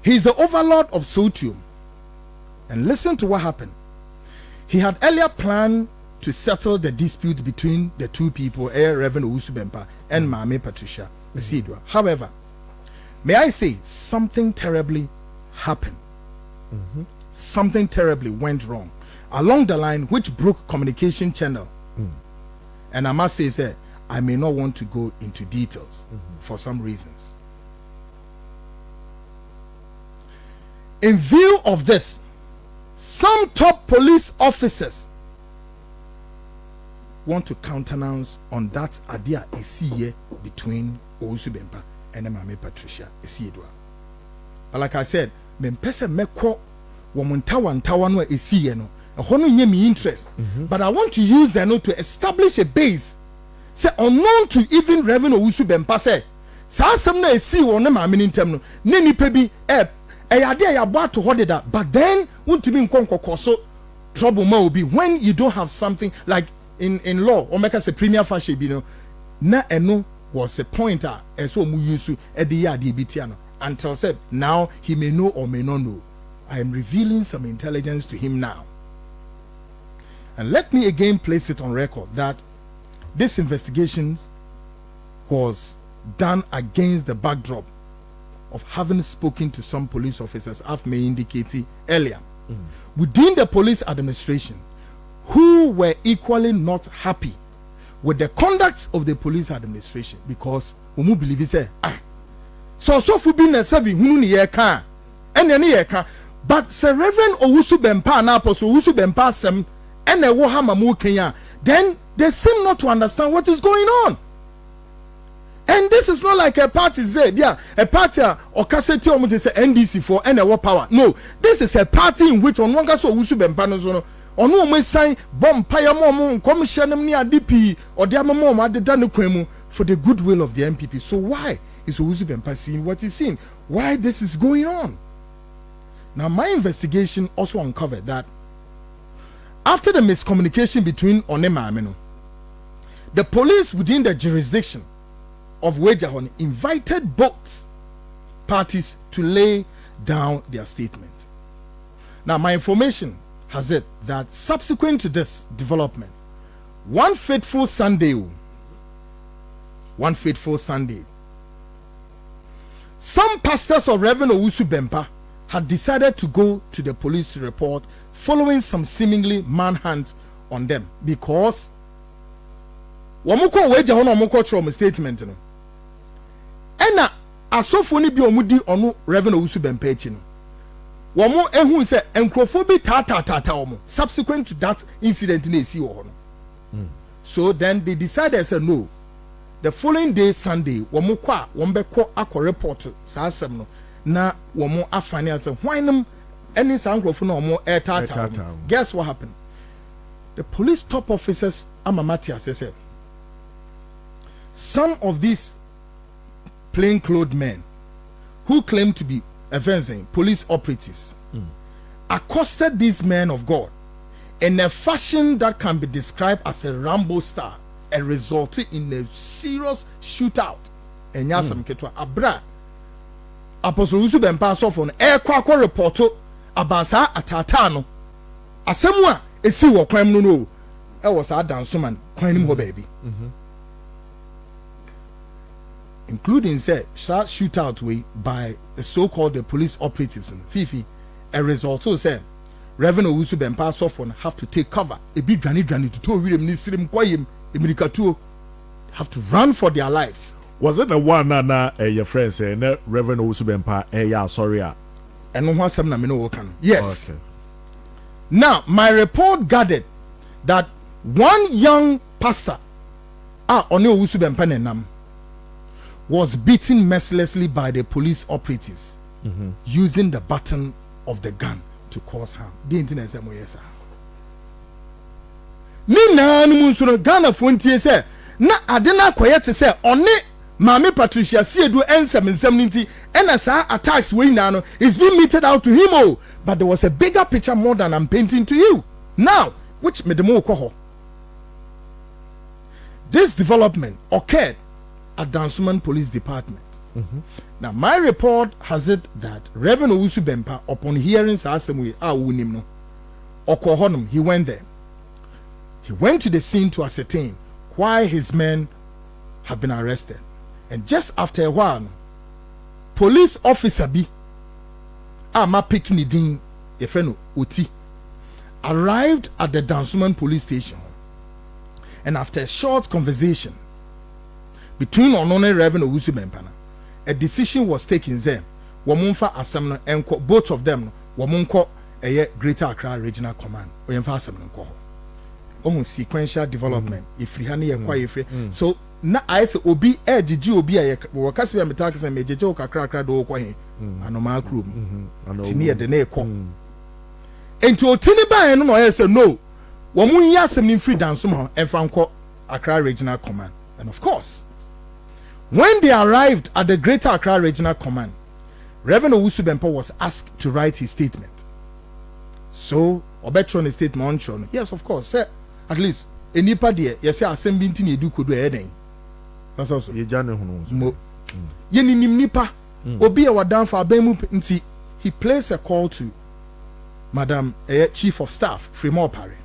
he is the overlord of Sotium, and listen to what happened. He had earlier planned to settle the dispute between the two people, Reverend Owusu Bempah and Mahamma Patricia Mesidua. However, may I say, something terribly happened. Something terribly went wrong along the line which broke communication channel. And I must say, sir, I may not want to go into details for some reasons. In view of this, some top police officers want to countenance on that idea between Owusu Bempah and Mahamma Patricia Esiedua. But like I said, mempese meko womuntawa no esiye no hono nye me interest, but I want to use that to establish a base, say unknown to even Reverend Owusu Bempah, say sa asem na esi wo ne maame ni ntem no ne nipa bi eyade ya bo to hold that, but then untimi nkonkoko so trouble ma obi when you don't have something like in law or make us a premier fashion bi no na eno was a pointer as mu use e de ya de bitia no until said now he may know or may not know. I am revealing some intelligence to him now, and let me again place it on record that this investigations was done against the backdrop of having spoken to some police officers, as may indicated earlier, within the police administration, who were equally not happy with the conduct of the police administration, because umu believe it say so for being a sabi hunu ni yeka and any yeka, but Sir Reverend Owusu Bempah na Apostle Owusu Bempah sem and a Mahamma mu Kenya, then they seem not to understand what is going on. And this is not like a party said, yeah, a party or cassette or say NDC for any power. No, this is a party in which on one gas Owusu Bempah no on no may sign Bempah Mom commission near DP or the mom at the Danukwemu for the goodwill of the NPP. So why is Owusu Bempah seeing what he's seeing? Why this is going on? Now my investigation also uncovered that after the miscommunication between Onema Ameno, the police within the jurisdiction of Wejahon invited both parties to lay down their statement. Now my information has it that subsequent to this development, one fateful Sunday, some pastors of Reverend Owusu Bempah had decided to go to the police to report following some seemingly manhunts on them because wamuko Wejahon wamuko trauma statement no. Ena asofo ni bi omudi onu Reverend Owusu Bempah echi no. Womo ehun se enkrofo bi ta omo subsequent to that incident na esi wo ho no. So then they decided say no, the following day Sunday womo kwa wombeko akọ report sa asem no na womo afane as hwanum any sa enkrofo na omo ta. Guess what happened? The police top officers amamati said some of these plainclothes men who claim to be police operatives accosted these men of God in a fashion that can be described as a Rambo style and resulted in a serious shootout. And yasam ketwa abra Apostle Owusu Bempah sofon kwakọ reporto abasa atatano asemwa esi wo kwan mu no e was a dansoman kwan nim ho baby. Including said shootout way by the so-called the police operatives in Fiifi, a result also said Reverend Owusu Bempah Sofon have to take cover. A bit granny to tow with him, Nisrim Kwayim, Emirikatu have to run for their lives. Was it the one na your friend saying Reverend Owusu Bempah yeah sorry and no one some na me no can. Yes. Okay. Now my report gathered that one young pastor Oni Owusu Bempah nenam was beaten mercilessly by the police operatives using the button of the gun to cause harm. The internet said, "Yes, Nina Munsuno Ghana Fontie said, na adena quiet say, on Mahamma Patricia Siedu N770 And as attacks way now is being meted out to him. Oh, but there was a bigger picture more than I'm painting to you. Now, which made the more koho. This development occurred at Dansoman Police Department. Now, my report has it that Reverend Owusu Bempah, upon hearing Asimasi, he went there. He went to the scene to ascertain why his men have been arrested. And just after a while, police officer B, ma picking din, a friend Oti, arrived at the Dansoman police station. And after a short conversation between Honorable Reverend Owusu Bempah, a decision was taken there. Wamunfa Assembly and both of them, Wamunko a Greater Accra Regional Command, Oyemfa Assembly. Almost sequential development. If you have so na I say Obi did you Obi a Wakasi Amitaka and Major Joke Accra do Quahin, and Omar Crew, near the Neko. And to Tiniba and no, I said no. Wamun Yasim free dance somehow and Franco Accra Regional Command. And of course, when they arrived at the Greater Accra Regional Command, Reverend Owusu Bempah was asked to write his statement. So, Obetron his statement on. Yes, of course, sir. At least, enipa there, yes, I send binti you do could do anything. That's also. Ye nipa. Obi a down for Bemu nti. He placed a call to Madam Chief of Staff, Dampare,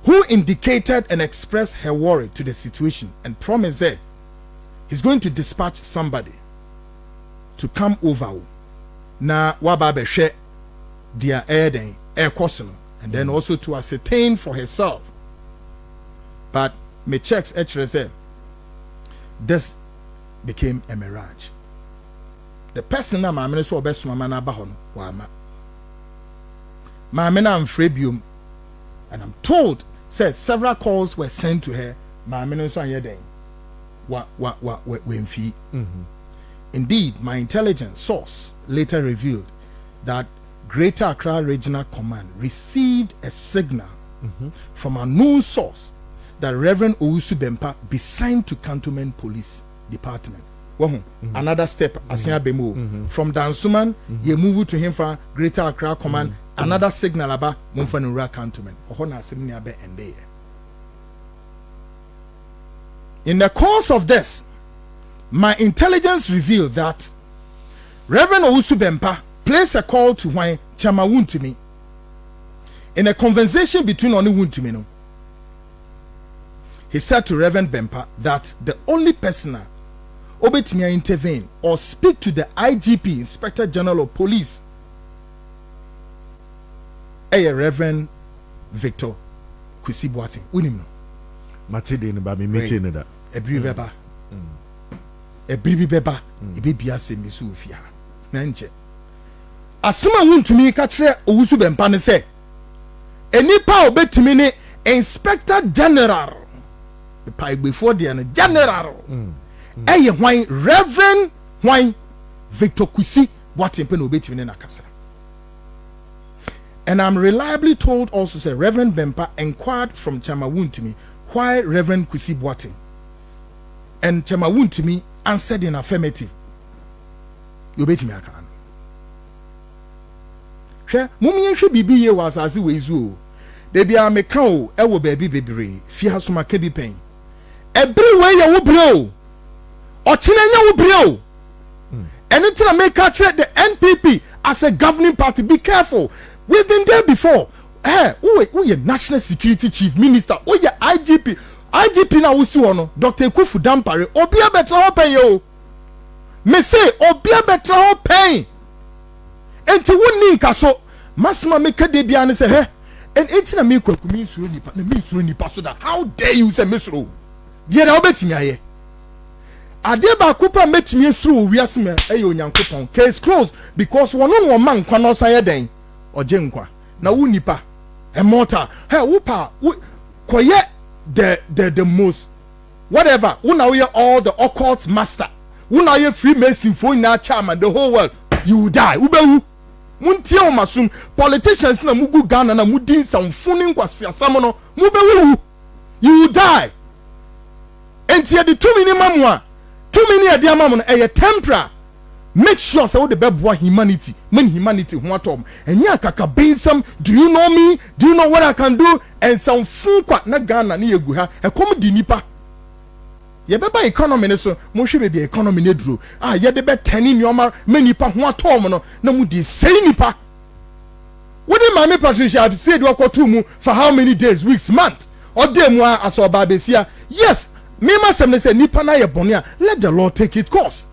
who indicated and expressed her worry to the situation and promised that he's going to dispatch somebody to come over na wababe share their air costume and then also to ascertain for herself. But me checks said this became a mirage. The person na maamene so obeso mama na ba ho no wa ma maamene am frebium, and I'm told says several calls were sent to her maamene so anye den wemfi. Indeed, my intelligence source later revealed that Greater Accra Regional Command received a signal from a known source that Reverend Owusu Bempah be signed to Cantonment Police Department. Another step, from Dansoman, you move to him for Greater Accra Command. Another signal about Mumfanura Cantonment. In the course of this, my intelligence revealed that Reverend Owusu Bempah placed a call to Wine Chamawun to me. In a conversation between Oniwun to me, he said to Reverend Bempah that the only person obetimi intervene or speak to the IGP, Inspector General of Police, Reverend Victor Kwesi Boateng. Unim no. Matide ne ba me meti ne da. Ebri beba. Ebri beba. Ebe bia se mi so ofia. Na nche. Asema wuntumi ka kire Owusu Bempah ne se enipa obetimi ne Inspector General. Before the General. Why Reverend why Victor Kwesi Boateng pen obetimi ne nakasa. And I'm reliably told also say Reverend Bempah inquired from Chamawun to me why Reverend Kwesi Boateng, and Chamawun to me answered in affirmative. You bet me I can. She mummy she bibi ye was as we zoo. They be a mekao ewo baby baby fi hasuma kebi pen. Everywhere you will blow. Or Chinanya will blow. Anything I make catch the NPP as a governing party, be careful. We've been there before. Who your national security chief minister? Who your IGP? IGP na usi ono. Dr. Kofi Dampare. Obia betra ho pay yo. Me say obia betra ho pay. Enti wonni nka so. Masima me kade bia ne say and enti na me kwaku mi suro nipa. Na me suro nipa so that how dare you say me suro? Dia na obetimi aye. Ade ba kupa metimi suro wiase me onyankopon. Case closed because one on one man kwa no say den. Ojenkwa na wu nipa mortar wupa koye the most whatever una we all the occult master una ye Freemason for na chairman the whole world you will die ubewu muntie o masum politicians na mugu Ghana na mudin samfuni nkwasi asam no mubewu you will die entie the 2 minimum 2 minute ade amam no temporary make sure say what the beboa humanity men humanity ho atom enya kaka bensam do you know me, do you know what I can do, and some fu kwa na Ghana na yegu ha e kom di nipa ye beba economy ne so mo hwe be economy ne duro ye de be tani nyoma manipa ho atom no na mu di sei nipa what did Mami Patricia have said wakotu for how many days, weeks, months, or day more as or babesia? Yes, Mima Semne said Nipana Yabonia, let the law take its course.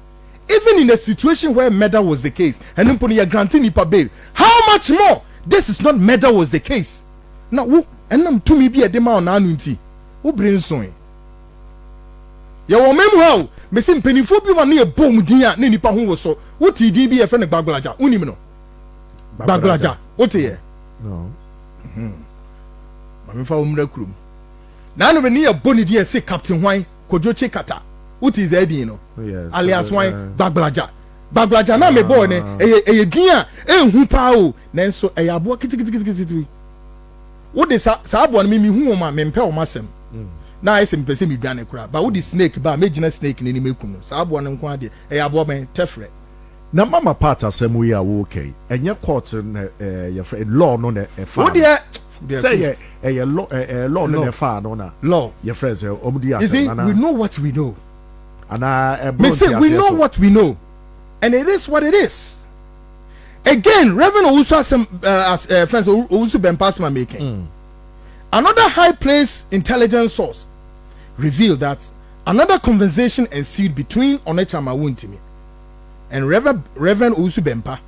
Even in a situation where murder was the case, and Nimponia granting Nipa bail, how much more? This is not murder was the case. Now, who and them to me be a dema on anunti. Who brings so? Ya wo mem how, me sim penifo bi wan na bom din a na nipa ho wo so. Wo ti di bi e fe ne Bagbalaja. Unim no. Bagbalaja. What here? No. Mami fa umra krum. Na no be boni dia say Captain Hwan Kojo Chekata. What is Eddie no? Yes. Alias Hwan Bagbalaja. Bagbalaja na me boy ne eye din a hu pa o. Nanso eye abo kitikiti. Wo de sa abo no me hu o ma me mpe o masem. Na ese mpese me dwane kura. Ba wo di snake ba me gina snake ni mekum no. Sa abo no nko ade eye abo ben tefre. Na mama part asemu ya wo okay enye court your law no na e fa wo de say law no na fa no na law your friends omudi you see we know what we know and me say we know what we know and it is what it is. Again, Reverend Owusu friends Owusu Bempah making another high place intelligence source revealed that another conversation ensued between Onecha Mawuntimi and Reverend Owusu Bempah.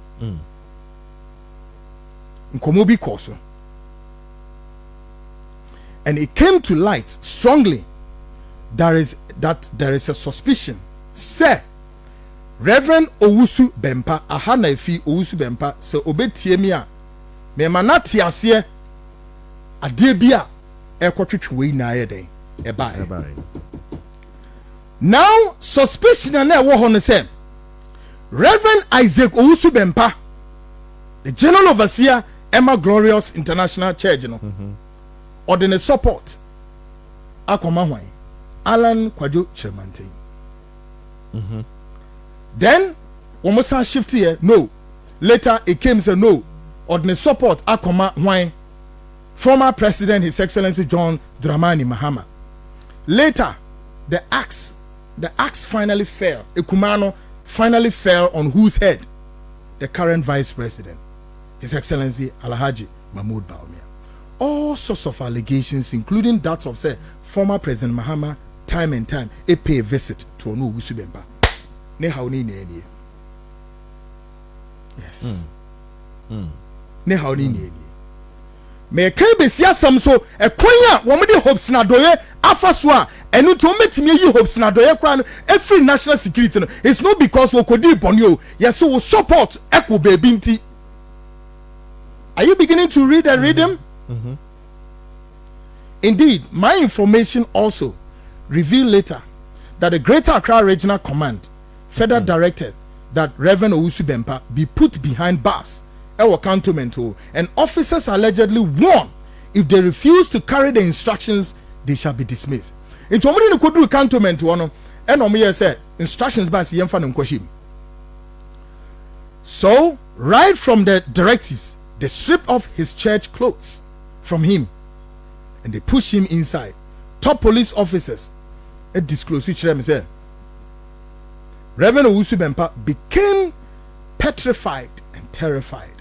Nkomobi Koso. And it came to light strongly there is a suspicion. Say Reverend Owusu Bempah ahana efi Owusu Bempah se obetie mi a me manati ase ade bia ekotwetwe we na ayeden eba. Now suspicion na wo ho no say Reverend Isaac Owusu Bempah, the General Overseer, Emma Glorious International Church, or the support Akomahwai, Alan Kwajo Chermante. Then, Omosa shift here, no. Later, it came say no, or the support Akomahwai, former President His Excellency John Dramani Mahamma. Later, the axe finally fell. Ekumano finally fell on whose head? The current Vice President, His Excellency Alhaji Mahmoud Bawumia. All sorts of allegations, including that of say former President Mahamma, time and time, pay a visit to Onu Owusu Bempah. Ne hauni ne enie. Yes. Ne hauni ne enie. Me kai besia sam so ekonya wo me de Hopeson Adorye afaso a enu to metimi yi Hopeson Adorye kra no every national security no it's not because we kodi boni o yes we support eko baby nti. Are you beginning to read and read them? Indeed, my information also revealed later that the Greater Accra Regional Command further directed that Reverend Owusu Bempah be put behind bars cantonment, and officers allegedly warned if they refuse to carry the instructions, they shall be dismissed. Into omuni no koduru cantonment no, and omo say instructions ba si yemfa no nkoshim. So, right from the directives, they stripped off his church clothes from him and they pushed him inside. Top police officers disclosed which them say Reverend Owusu Bempah became petrified and terrified.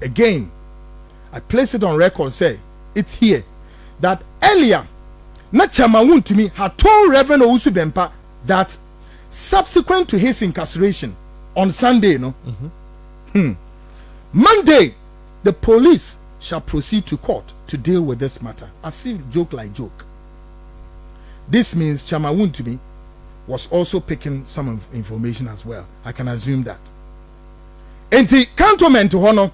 Again, I place it on record, say it's here that earlier Nachama to me had told Reverend Owusu Bempah that subsequent to his incarceration on Sunday, Monday, the police shall proceed to court to deal with this matter. As if joke like joke. This means Chama to me was also picking some information as well. I can assume that. And the cantonment to honor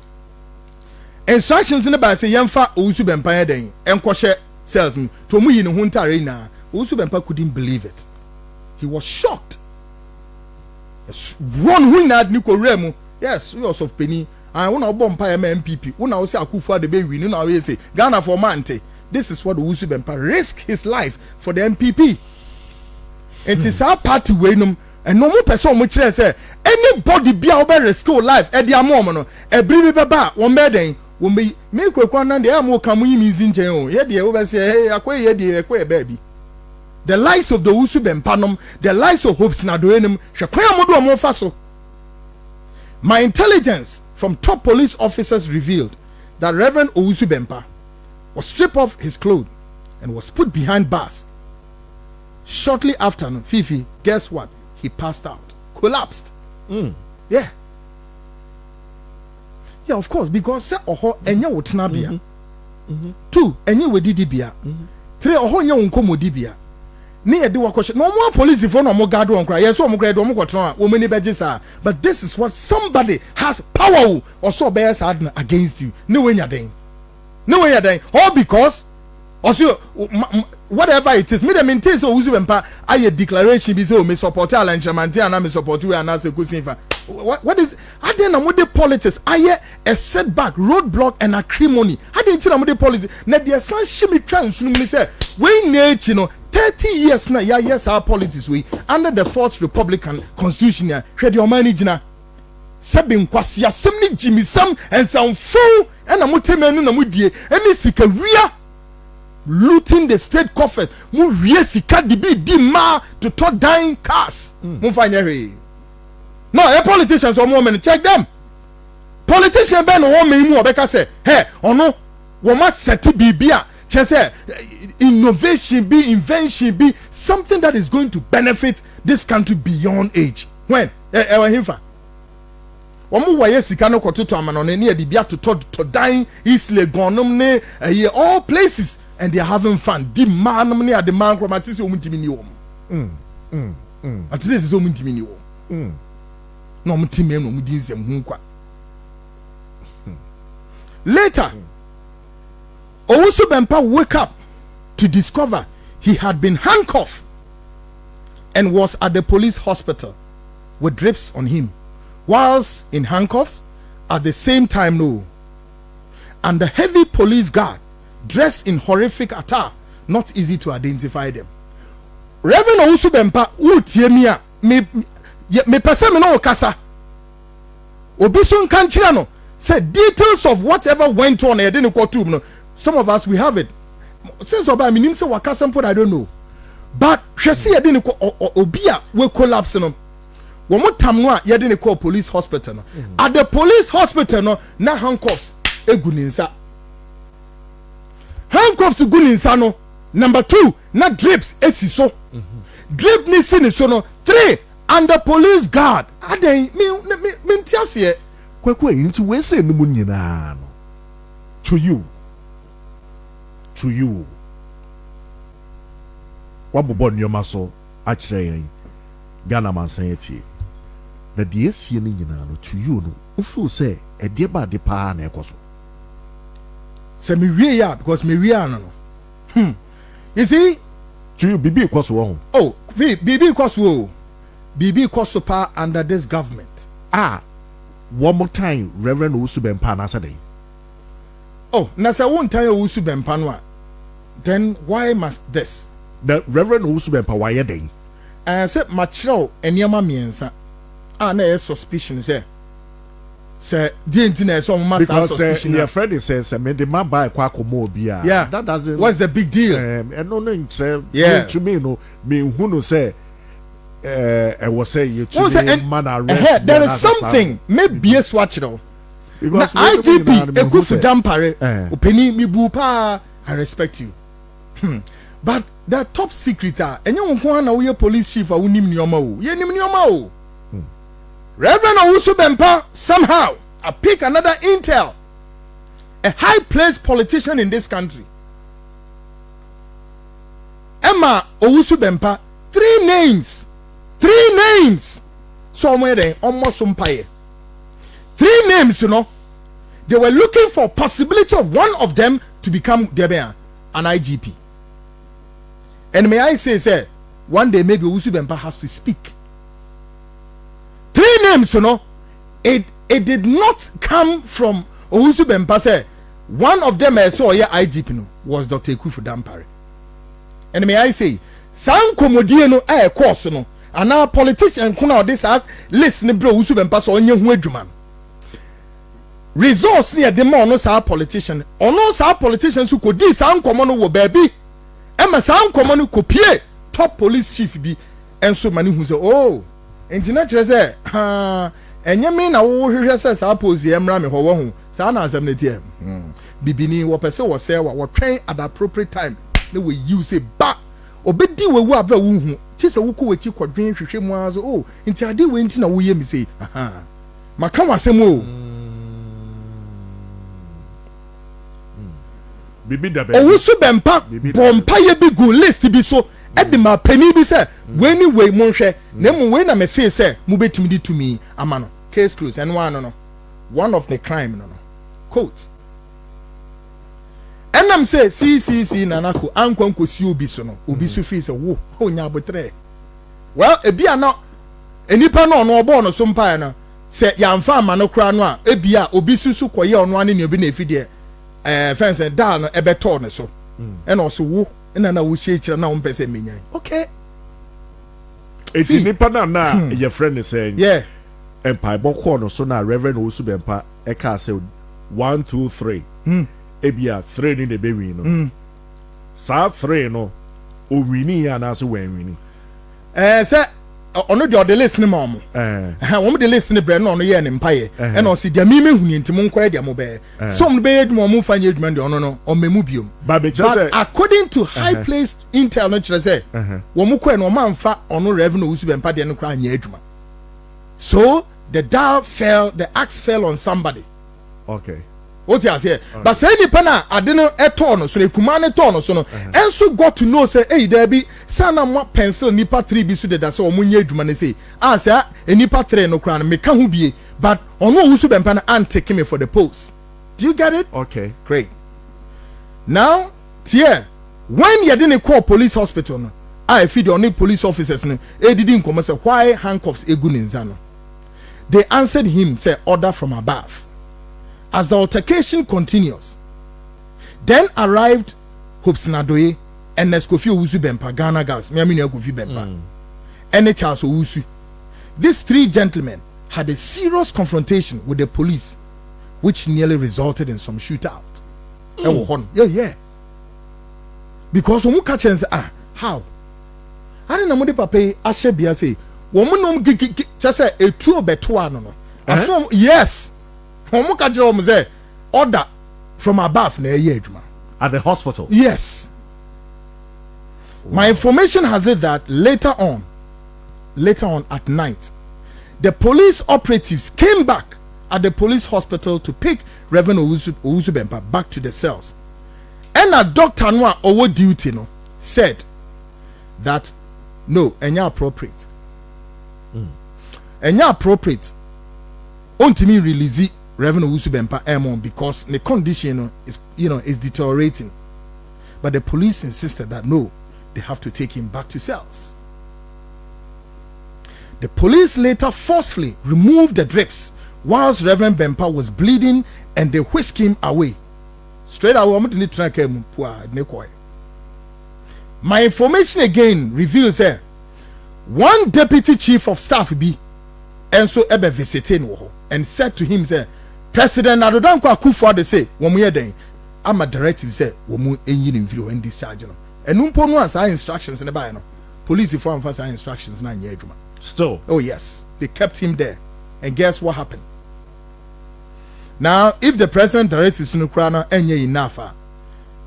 instructions in the by say Yamfa Owusu Bempah den enkwoshe salesman to mu yi ne huntare na Owusu Bempah couldn't believe it. He was shocked. Run who nad ni koremu. Yes, we also penny. I want to bomb NPP. When I say akufo-addo be win, now we say Ghana for mante. This is what Owusu Bempah risk his life for the NPP. It is our party wenum and no more person which say anybody be our rescue life at their moment. A bribe baba, one bedding, will me Kwaku Annan the amo come in his in jail. Yet the over say, hey, a baby. The lives of the Owusu Bempah, the lives of Hopeson Adorye Sacked. My intelligence from top police officers revealed that Reverend Owusu Bempah was stripped off his clothes and was put behind bars. Shortly after, Fiifi, guess what? He passed out, collapsed. Yeah, of course, because say oho enya wotena bia. 2 enye wedidi bia. 3 oho nya wonkomo di bia. Ne yede wakoshe no more police for no more guard on cry. Yes, so mo grade mo kwotena wo mani beje sa. But this is what somebody has power or so bear sad against you. No way den. All because also whatever it is, me them maintain so Owusu Bempah aye declaration be say o me support Aláǹchàmánté and me support we and say Kofi. What is I then am with politics aye a setback, roadblock and acrimony. I didn't tell am with politics. Na the san shimi trans no me say we nature no 30 years na yes our politics we under the 4th Republican Constitution ya hwede o managina sabe nkwasi asem ni Jimmy Sam and some fool and amutemenu na mudie any sika wia looting the state coffers mu wie sika di ma to top dying cars mu fanya he no a politicians or moment check them politician ben o me mu obeka say hey ono wo ma set bibia che say innovation be invention be something that is going to benefit this country beyond age when himfa omo waye sika no kototo amano ne e bibia to dying isle gonom ne all places and they are having fun. The man near the man from Atisi Omuntimi. Atisi is Omuntimi. No Muntimi no Mudis and Munkwa. Later, Owusu Bempah woke up to discover he had been handcuffed and was at the police hospital with drips on him, whilst in handcuffs at the same time and the heavy police guard dressed in horrific attire, not easy to identify them. Reverend Owusu Bempah utie mi a me pese me no kasa obi so nkan kire no say details of whatever went on e dey no courtroom no. Some of us we have it since oba minim say wakasa mpo I don't know, but hwese e dey no obi a we collapse no wo motam no a ye dey no call police hospital no. At the police hospital no na handcuffs egu ni nsa. Handcuffs guninsa no. Number 2, na drips esiso. Drip ni sini so no. 3, under police guard. Aden me ntiase. Kwaku into we say no nyina no. To you. Wabobo nyoma so a kire yen. Ghana man san yeti. Na de esie ni nyina no to you no. O feel say e de ba de pa na ekoso. Say me wie ya because me wie no. You see, to you bibi kwaso wo. Oh, bibi kwaso. Bibi kwaso pa under this government. One more time Reverend Owusu Bempah na say. Oh, na say one time Owusu Bempah no. Then why must this? The Reverend Owusu Bempah why dey? Say machiro eniama miensa. Na e suspicion say because your friend says me the man buy Kwaku mo bia. Yeah, that doesn't. What's the big deal? And no say yeah. To me no me who no say I was say you to man arrest. There is something maybe a swatch though. Because IGP Ekufu Dampare openi mi bu pa I respect you. But the top secret are and you na we police chief a unim nyoma o. Ye nim nyoma o. Reverend Owusu Bempah somehow I pick another intel. A high-placed politician in this country. Emma Owusu Bempah 3 names. Somewhere there almost umpire. 3 names, you know. They were looking for possibility of one of them to become an IGP. And may I say, one day maybe Owusu Bempah has to speak. 3 names, you know. It did not come from Owusu Bempah. Say one of them I saw here IGP no was Dr. Dampare. And may I say, some komodie no course no and our politician kuna this list ne bro Owusu Bempah so onye hu adwuma resource near the man no sa politician ono sa politician su ko di sa nkomo no wo baabi ema sa nkomo no kopie top police chief bi enso mani hu se oh entina kire se ha enye me na wo hwehwe se sa pose emra me ho wo hu sa na asem ne tie bibini wo pese wo se wa wo twen at appropriate time ne we use ba obedi wewu abra wo hu ti se wo ko wachi kwadwen hwehwe mu azo oh nti ade we nti na wo ye mi se aha maka wasem o bibi da be Owusu Bempah bompa ye bi go list bi so edema pani bi se weni we mo hwe na mu we na me fe se mu betimi di to me ama no case close and one of the crime no quote enam say CCC nanako ankwanko si obi so no obi so fe se wo onya abotre well ebi ana enipa no no obo no so mpa na se yamfa ama no kra no a ebia obi susu koye ono ane ne obi na efide fence down ebeto ne so and also wo na wo shechira na wo mpese menyan okay eti nipa na your friend is saying yeah empire boko no so na Reverend Owusu Bempah e ka say 1 2 3 ebia 3 ni de be wi no sa 3 no o wini ya na so wan wini say ono de list ni ma mo wo de list ni bre no ono ye ne mpaye e na o si dia mi mehuni ntimo nkoe dia mo be some be edmo mo fanye edwuma de ono no o memu biom but according to high placed intel no kire say wo mo koe no manfa ono Reverend Owusu Bempah de no kra anya edwuma so the axe fell on somebody okay what you say but say nipa na ade no eto no so ekuma ne to no so no enso got to know say hey there be sana mo pencil nipa 3 bi so de da say omunye adwuma ne say say nipa 3 no kra no meka hu bie but ono Owusu Bempah na antake me for the post do you get it okay great now here when you didn't call police hospital no I feed on police officers no e didn't come say why handcuffs egu ne nza no they answered him say order from above. As the altercation continues, then arrived Hopeson Adorye and Kofi Owusu Bempah, Ghana Gas, Kofi Bempah, and Charles Owusu. These 3 gentlemen had a serious confrontation with the police, which nearly resulted in some shootout. Yeah. Because when we catch and say, how? I didn't know the papa Ashe Bia say, woman no just say a 2 beto no. Yes. Order from above at the hospital. Yes. Wow. My information has it that later on at night, the police operatives came back at the police hospital to pick Reverend Owusu Bempah back to the cells. And a doctor no over duty no said that no, enya appropriate. Enya appropriate. Ontimi release Reverend Owusu Bempah because the condition is deteriorating. But the police insisted that no, they have to take him back to cells. The police later forcefully removed the drips whilst Reverend Bempah was bleeding and they whisked him away. Straight away, my information again reveals that one deputy chief of staff and so ebe visiting and said to him say President akufo-addo say womu den ama directive say womu enyi ni video and discharge no enumpo no as instructions ne buy no police for am instructions na nya adwuma still oh yes they kept him there and guess what happened now if the president directives no kra na enye enough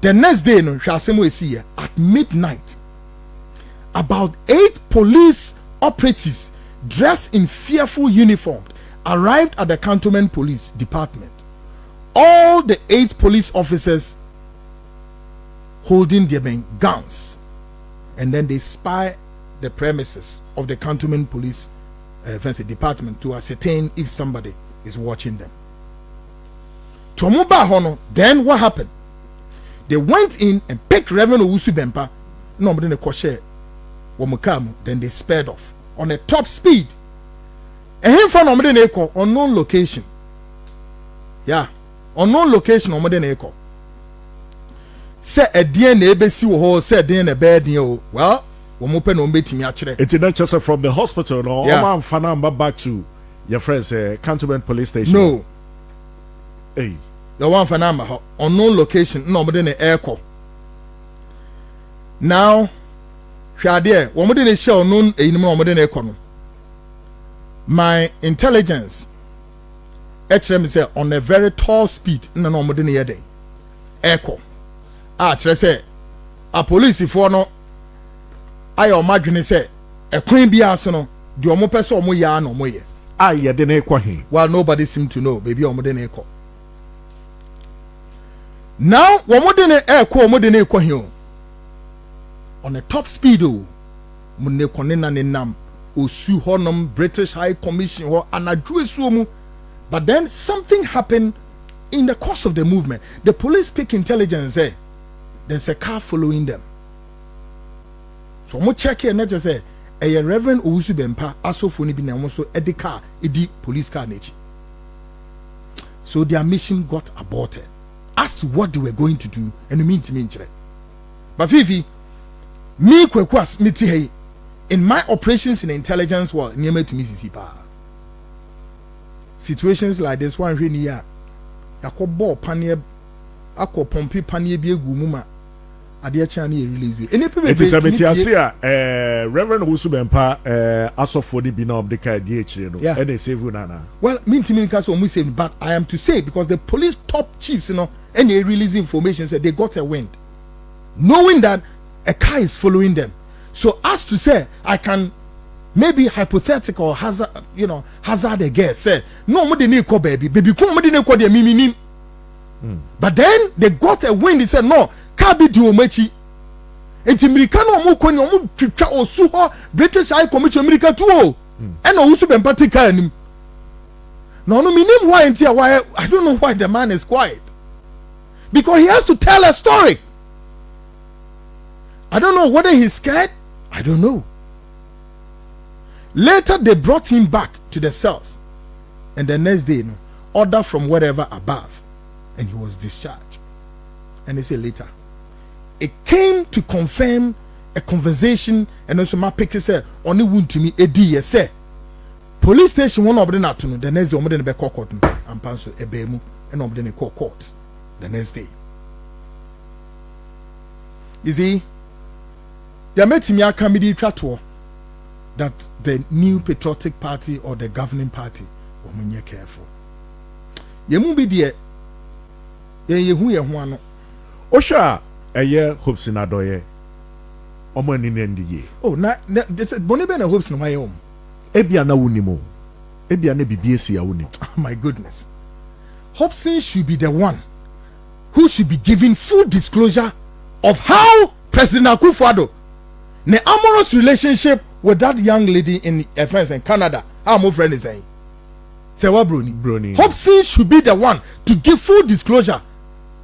the next day no hwasemo esi at midnight about 8 police operatives dressed in fearful uniforms arrived at the cantonment police department. All the 8 police officers holding their guns, and then they spy the premises of the cantonment police department to ascertain if somebody is watching them. Tomuba Hono, then what happened? They went in and picked Reverend Owusu Bempah, nobody in the kosher, then they sped off on a top speed. And him from unknown location. Yeah, unknown location say a DNA besi wo say DNA bed well Womo pe no betimi akire. It's not just from the hospital, no. Yeah. Oma Fanamba back to your friends, Cantonment Police Station. No. Hey. The one for number unknown location, no, but then the airco. Now, Shadia, one more than a show known a more than a my intelligence, HM say on a very tall speed, no more than a day. Echo. Say, a police if no, I imagine say, a queen be arsenal, the omo person or moya no moye. Ah, yeah, then echo him. Well, nobody seemed to know, baby, or more than echo. Now, one more than a more than a here on the top speed, Mune Konena Nam, Osu Honum, British High Commission, or Anadruisumu. But then something happened in the course of the movement. The police pick intelligence, there's a car following them. So, I'm check here, not just say, a Reverend Owusu Bempah, also for Nibin, and also at the car, the police car nature. So, their mission got aborted as to what they were going to do, and you mean to me, but Fiifi, me Kwekwas miti in my operations in intelligence world near me to Mississippi. Situations like this one really here. Yakobo panier, ako pompi panier be gumuma. Adia chani release. It is a metiasia, Reverend Owusu Bempah, also for the bina of the car DH, yeah, and they save Nana. Well, mean to me, but I am to say because the police top chiefs, and they release information said they got a wind, knowing that a car is following them. So as to say, I can maybe hypothetical hazard, hazard a guess. Say no more than equal baby come more than equal the mimi. But then they got a wind. They said no, car be do mechi. Enti Americano mo kwani omo twitwa osu ho British High Commission America too. And Owusu Bempah take car nim. No minim why I don't know why the man is quiet. Because he has to tell a story. I don't know whether he's scared. I don't know. Later, they brought him back to the cells. And the next day, order from wherever above. And he was discharged. And they say later, it came to confirm a conversation. And also my picture said, only wound to me, a say. Police station, one of them afternoon. The next day, I'm going to be court and pass a bemu. And I'm going to call court the next day. You see, they met me a comedy chatwo that the new patriotic party or the governing party were careful. You must be there. You who Osha, a year Hopeson Adorye. Oman in NDA. Oh, na this is Boniben and Hopeson my home. Ebiana Unimo. Ebiana BBC Uni. My goodness. Hopeson should be the one who should be giving full disclosure of how President Akufo-Addo the amorous relationship with that young lady in France in Canada. How my friend is saying. Say what Bruni. Hopeson should be the one to give full disclosure.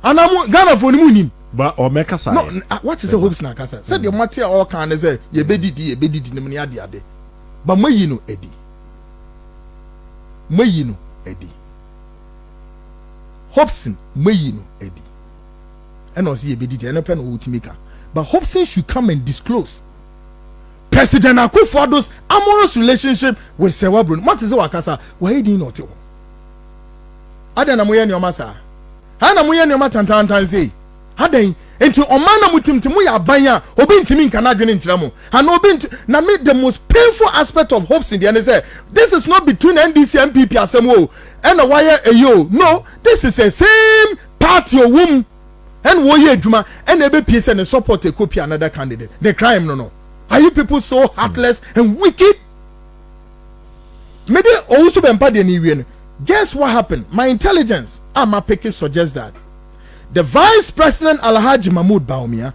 And I'm Ghana for him. But or make us no, what is a Hopeson Akasa? Said the matter all can say ye bedidi the money ade. But me you know Eddie. Me you know Eddie. Hopeson me you know Eddie. And also ye bedidi and pen ultimika. But Hopeson should come and disclose President Akufo-Addo's amorous relationship with Sewa Bruni. What is it wakasa? Why did not tell? Adana moya ni omasa. Hana moya ni omata tantan say. Haden into omana mutim timu ya banya obi ntimi nkana dwene ntiramo. And obi na make the most painful aspect of Hopeson the say this is not between NDC and NPP asemo and a wire ayo. No, this is the same party or womb. And wo ye adwuma and ebe PS and support a copy another candidate. The crime no. Are you people so heartless and wicked? Maybe Owusu Bempah de niwe. Guess what happened? My intelligence, my picky suggests that the Vice President Alhaji Mahmoud Bawumia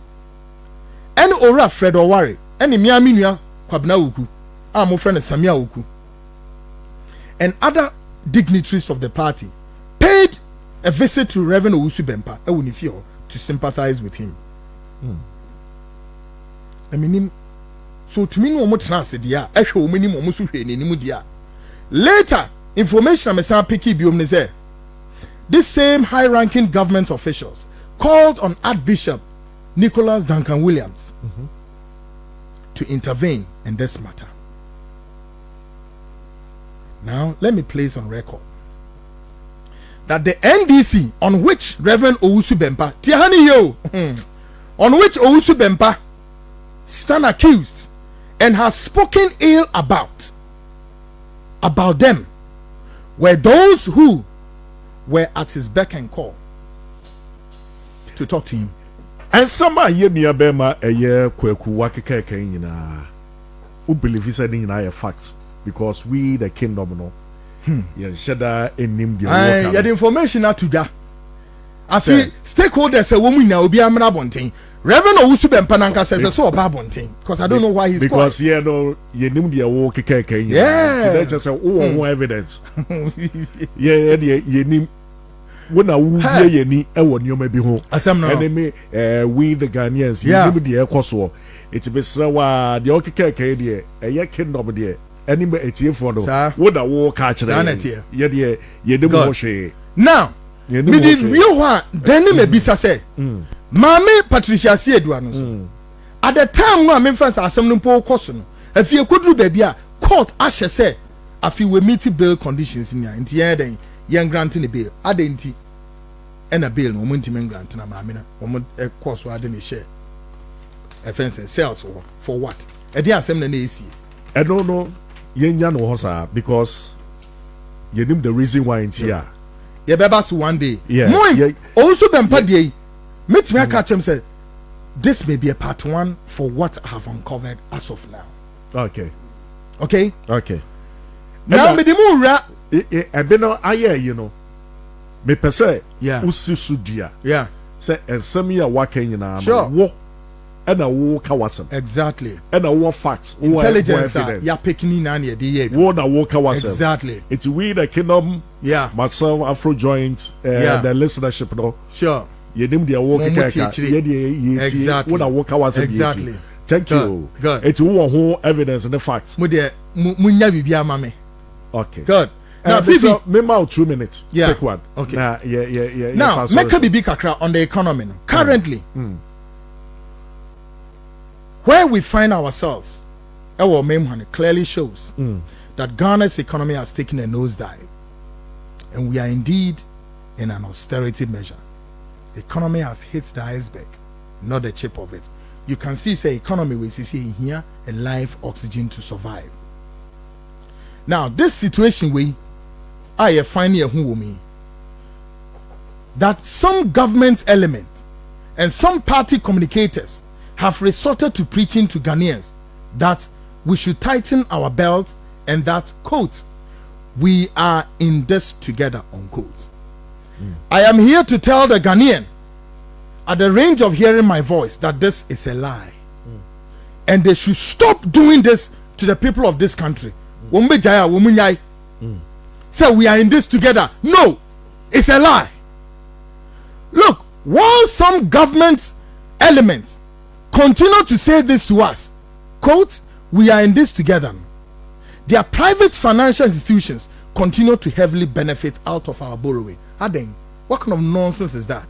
and Ora Fred Owari and Miami Nua Kwabena Uku, my friend Samia Uku, and other dignitaries of the party paid a visit to Reverend Owusu Bempah to sympathize with him. I mean, so to me no more chance dia ehwe omani mo so hwe nenimu dia. Later information am say picky biom say this same high-ranking government officials called on Archbishop Nicholas Duncan Williams to intervene in this matter. Now, let me place on record that the NDC on which Reverend Owusu Bempah, on which Owusu Bempah stand accused and has spoken ill about them were those who were at his beck and call to talk to him. And some are ye near Bema a year Kwaku Wakika Kenya. Who believe is a fact because we the kingdom no. Shada in him the information out to that. I feel stakeholders a woman now be a bonting. Reverend Owusu Bempah says so about bonting because I don't know why he's because you know you knew the walk yeah. So that's just a evidence. Yeah, you need when I would ye ni e won you may be home. Enemy we the Ghanaians you need the Koso. It be so the okeke there a kingdom there. Any etie for no what a war catch there ye de mo hwe now me did real one then me bisa say mama Patricia Siedu no so at the time no me friends asem no po koso no afie koduru ba bia court ahye say afi we meet bail conditions ni nti ye den ye grant ni bail adenti na bail no mo ntime grant na mama na mo course ade ni share offense sales for what e dey asem na esi I don't know Yenya no hosa because you know the reason why it's here. You better one day. Yeah. Also Bempah dey. Meet me catch him say this may be a part 1 for what I have uncovered as of now. Okay. Now me the mura e be no aye you know. Me pese ususu dia. Yeah. Say ensem ya waka nyina sure. Wo and a walk awesome. Exactly. And a war fact. Intelligence. Yeah, picking in the year. What a walk awesome. Exactly. It's we the kingdom. Yeah. Myself, Afro joint. The listenership. No. Sure. You name the walk. Exactly. What a walk awesome. Exactly. Thank you. Good. It's who evidence and the facts. Munya bibia mame. Okay. Good. Now, Fiifi, maybe 2 minutes. Yeah. Quick one. Okay. Now, make a big kakra on the economy. Currently. Where we find ourselves, our meme clearly shows that Ghana's economy has taken a nosedive, and we are indeed in an austerity measure. The economy has hit the iceberg, not the tip of it. You can see, say, economy we see here a live oxygen to survive. Now, this situation we I find here who me that some government element and some party communicators have resorted to preaching to Ghanaians that we should tighten our belts and that, quote, we are in this together, unquote. I am here to tell the Ghanaian at the range of hearing my voice that this is a lie. And they should stop doing this to the people of this country. Say we are in this together. No, it's a lie. Look, while some government elements continue to say this to us, quote, we are in this together, their private financial institutions continue to heavily benefit out of our borrowing. Aden, what kind of nonsense is that?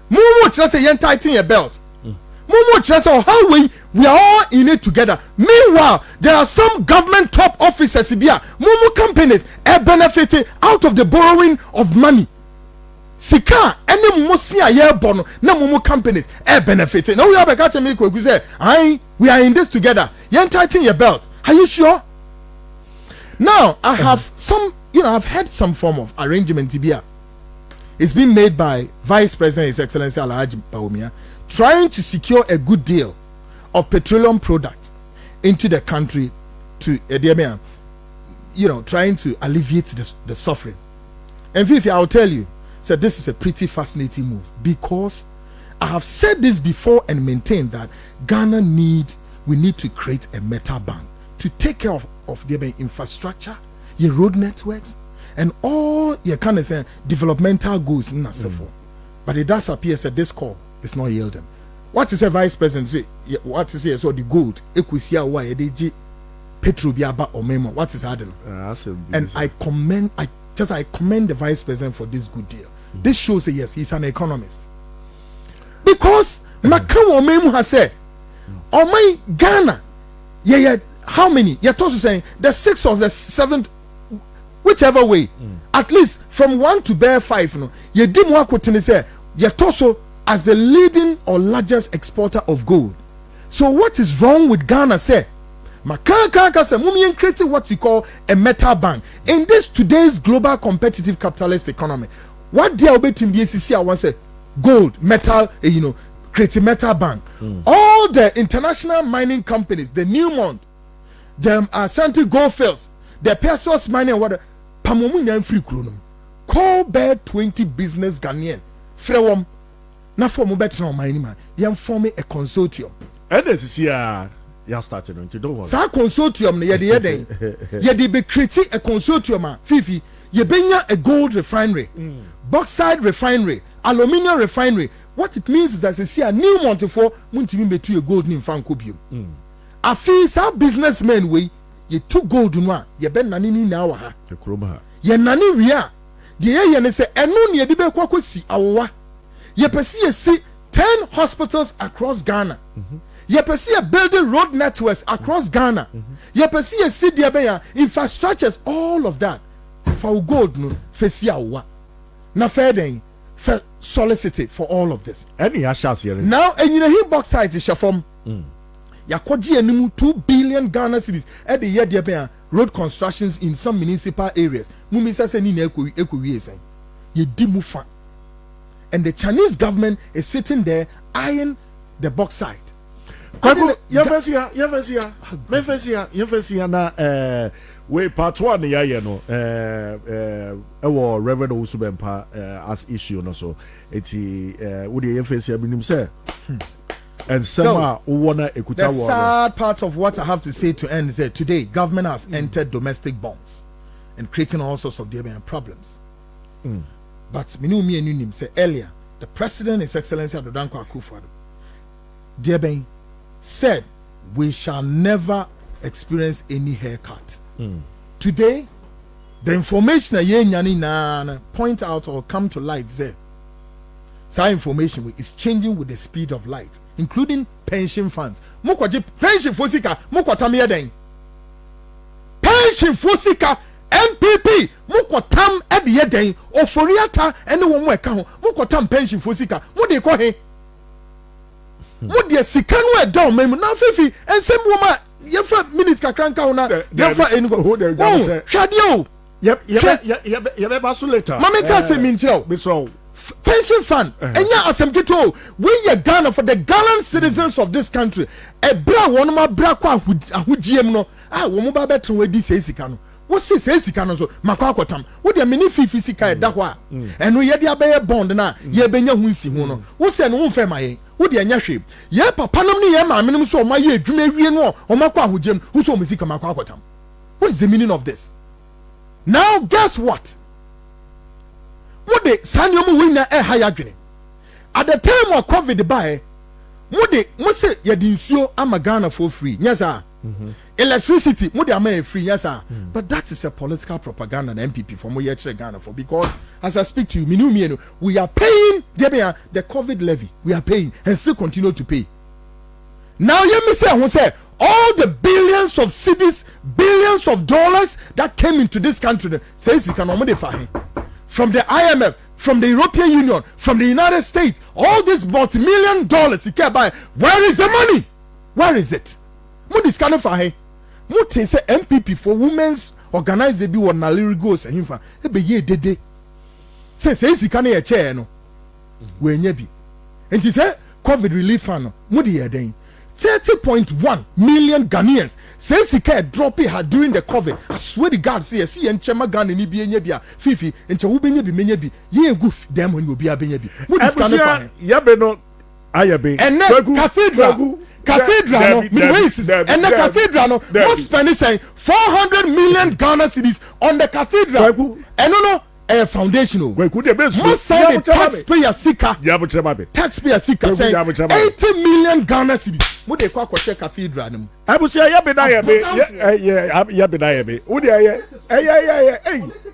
Mumu just say tighten your belt. Mumu just say how we are all in it together. Meanwhile, there are some government top officers here, Mumu companies are benefiting out of the borrowing of money. Sika any musi aye bono na mumu companies benefiting. Now we have a catch me Kwaku say, we are in this together. You tighten your belt. Are you sure? Now I have some, I've had some form of arrangement here. It's been made by Vice President His Excellency Alhaji Bawumia, trying to secure a good deal of petroleum products into the country to trying to alleviate the suffering. And Fiifi, I'll tell you, so this is a pretty fascinating move because I have said this before and maintained that we need to create a meta bank to take care of the infrastructure, your road networks, and all your kind of developmental goals in Asafo. But it does appear that this call is not yielding. What is a vice president say? What is here? So the gold, equisia why EDG Petrobiaba or Memo. What is happening? And I commend the vice president for this good deal. This shows that yes, he's an economist. Because Macau or Memo has said, oh my Ghana, Yeah. How many? You're also saying the 6th or the 7th, whichever way. At least from 1 to bear 5. No, you did more quoting say you're also as the leading or largest exporter of gold. So what is wrong with Ghana? Say, Makanka say, Mumien creating what you call a metal bank in this today's global competitive capitalist economy. What they are betting the ACC? I want to say gold, metal, create a metal bank. All the international mining companies, the Newmont, the Ashanti Goldfields, the Pesos mining, what Pamomunian free kronum. Call bear 20 business Ghanaian. Frewom. Na for mo better on mining man. You form a consortium. And this is here. You started on. Don't worry. Sa consortium ne yede yede. Yede be create a consortium. Fiifi. You benya a gold refinery, bauxite refinery, aluminium refinery. What it means is that you see a new month for muntimi betu a gold in Fankobium. Afi sa businessmen way ye took gold nwa ye ben nani ni na wa ha. Ye nani ria. De ye ne se enu ne de be kwakosi awowa. Ye pesi ye see 10 hospitals across Ghana. Ye pesi ye building road networks across Ghana. Ye pesi ye see there be infrastructures, all of that. For gold no fesi awowa. Na fair den for solicited for all of this. Any ashas here. Now and he bauxite is shafom. Yakoji enimu 2 billion Ghana cedis at the year there road constructions in some municipal areas. Mumisa se ni na ekuri esen. Ye di mufa. And the Chinese government is sitting there eyeing the bauxite. Kwaku, yefesia na we part 1 ya no Reverend Owusu Bempah as issue no so eti wo de yefesia binim say and some wanna ekuta. The sad part of what I have to say to end is that today government has entered domestic bonds and creating all sorts of problems. But me and you say earlier, the president, His Excellency akufo-addo, Dearben, said we shall never experience any haircut. Today, the information na point out or come to light there. Some information is changing with the speed of light, including pension funds. Mokwaje pension fosika, mokwatam yeden. Pension fosika NPP mokwatam ede yeden oforiata ene wo mo eka ho mokwatam pension fosika mo de ko he mo de sika no e down memu na Fiifi ensem wo ma yefa minutes kakranka una yefa enigo hwadio yep basu later mama ka se minchiro bisro pension fund enya asemkito we ye Ghana for the gallant citizens of this country e bra won ma bra kwa ahugiem no wo mo ba betun we di sika no wo se sika no so makwa akotam wo de mini Fiifi sika e da ho a eno ye de abaye bond na ye benya hu nsi hu no wo se no wo mfa maye wo de anya hwe ye papa nom ne ye ma menom so o ma ye adwuma wie no o makwa ahugiem wo so o musika makwa akotam. What is the meaning of this? Now guess what? What the sanyomu winner higher adwene at the time of COVID buy mo say ye di nsuo ama Ghana for free, yes sir. Electricity mo de ama free, yes sir. But that is a political propaganda and NPP for mo ye Ghana for, because as I speak to you we are paying the COVID levy, we are paying and still continue to pay. Now you me say all the billions of cedis, billions of dollars that came into this country says you can almost find from the IMF, from the European Union, from the United States, all this multi-million dollars you can buy. Where is the money? Where is it? What is kind of a what say MPP for women's organized they be what Naliri goes and him for be ye dede. Says he can a chair no. We nyebi. And he said COVID relief fund no. Mudi yeden. 30.1 million Ghanaians says he can drop it during the COVID. I swear to God, see and Chema Ghana ni be nyebia Fiifi and Chawubenye be menyebi ye goof them when you be a benyebi. What is kind of yabeno ayabe and then cathedral no midways and the cathedral no must spend saying 400 million Ghana cedis on the cathedral and no a foundational. Must say the taxpayer seeker. Taxpayer seeker saying 80 million Ghana cedis. Mo de kwa check cathedral no. Abusia yabe. Udi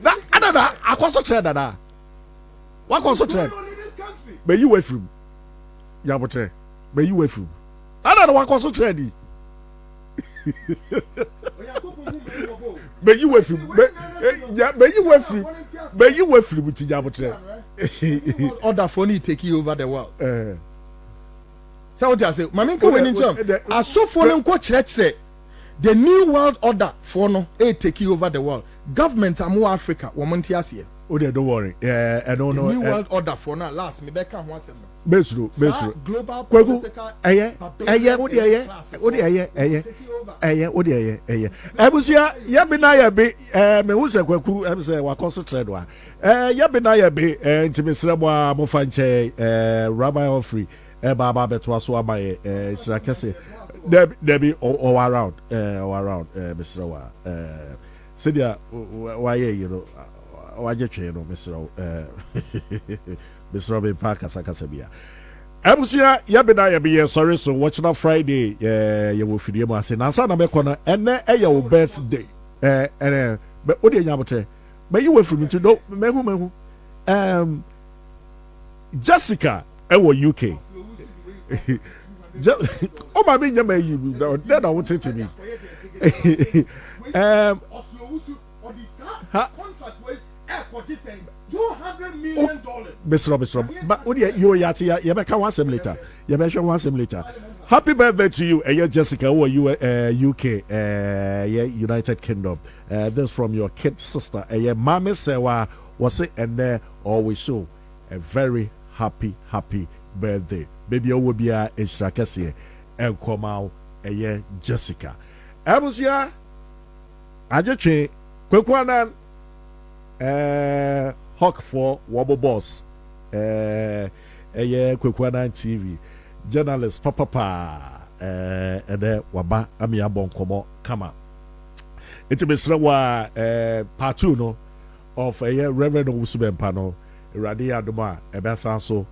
na adada akoso tre dada. Wa koso tre. Be you way from. Yabotre. Be you way from. Adada wa koso tre di. But you were free. But you were free. But you were free with Jabotre. Order for me take you over the world. So what I say, Mami ko win in term. Aso for them ko church the new world order for no take you over the world. Government are more Africa. Woman tiasie. Oh, don't worry. I don't know. New world order for now. Last me back one second. Besru. Global Kwaku. political. Ebusia yabina yabe me hu se Kwaku em se wakoso trade wa yabina yabe ntimisrebo mo fanche Rabbi Offrey baba beto so amaye sira kese debi all around Mr. Wa sedia waye you know wajetwe no Mr. Mr. Bempah kasa bia Abusia yabena yabe sorry so watch na Friday ye wo fidie mu ase na na be kono ene your birthday be odi nyabotre be you we from to do mehu Jessica wo UK oh my me nyama yi then I want to me contract with airport $200 million. Mr. But you you better one sem later. You better one sem later. Happy birthday to you, Jessica. Who are you, UK, United Kingdom. This from your kid sister. Mama Sewa was it and always show a very happy birthday. Baby, you will be a Ëxpõsës and come out Jessica. Abusia, Ajeche, Kwaku Annan Hawk for Wobble Boss, Kwaku Annan TV, journalist Papa, and Waba Amia Bonkomo Kama. It's a Mr. Part 2 no, of Reverend Owusu Bempah no, Radia Duma, Ebesanso,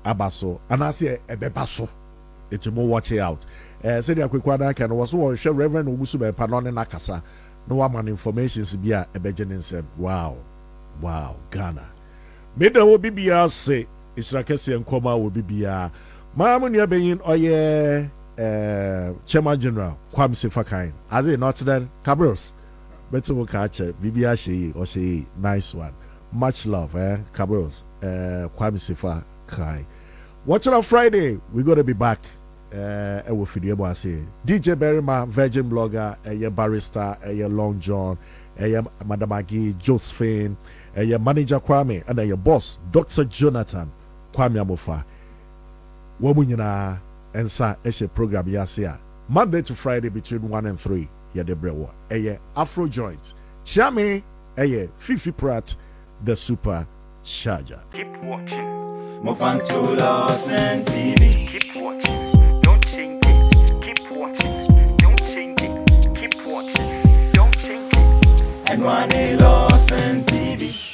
Abaso, and I say Ebebaso. It's more watch it out. Said Kwaku Annan can was one share Reverend Owusu Bempah no Nakasa. No one information to be a beginning said, wow, Ghana. Made the OBBR say, Ëxpõsës and Koma will be a Mahamma being Chairman General, Kwame Sefakai, as a Northern Cabros. Better will catch it, BBR she or she, nice one. Much love, Cabros, Kwame Sefakai. Watch on Friday, we're going to be back. With video say DJ Berryman, Virgin Blogger, Barrister, Long John, Madam Aggie, Josephine, Manager Kwame, and your boss, Dr. Jonathan Kwame Amofa. Womunyina and sa eshe program yasia. Monday to Friday between 1 and 3. Ya de brewa. Afro Joint. Chame, Fiifi Pratt, the super charger. Keep watching. LORDSON TV. Keep watching. Don't change it. Keep watching. Don't change it. Keep watching. Don't change it. And one LORDSON TV.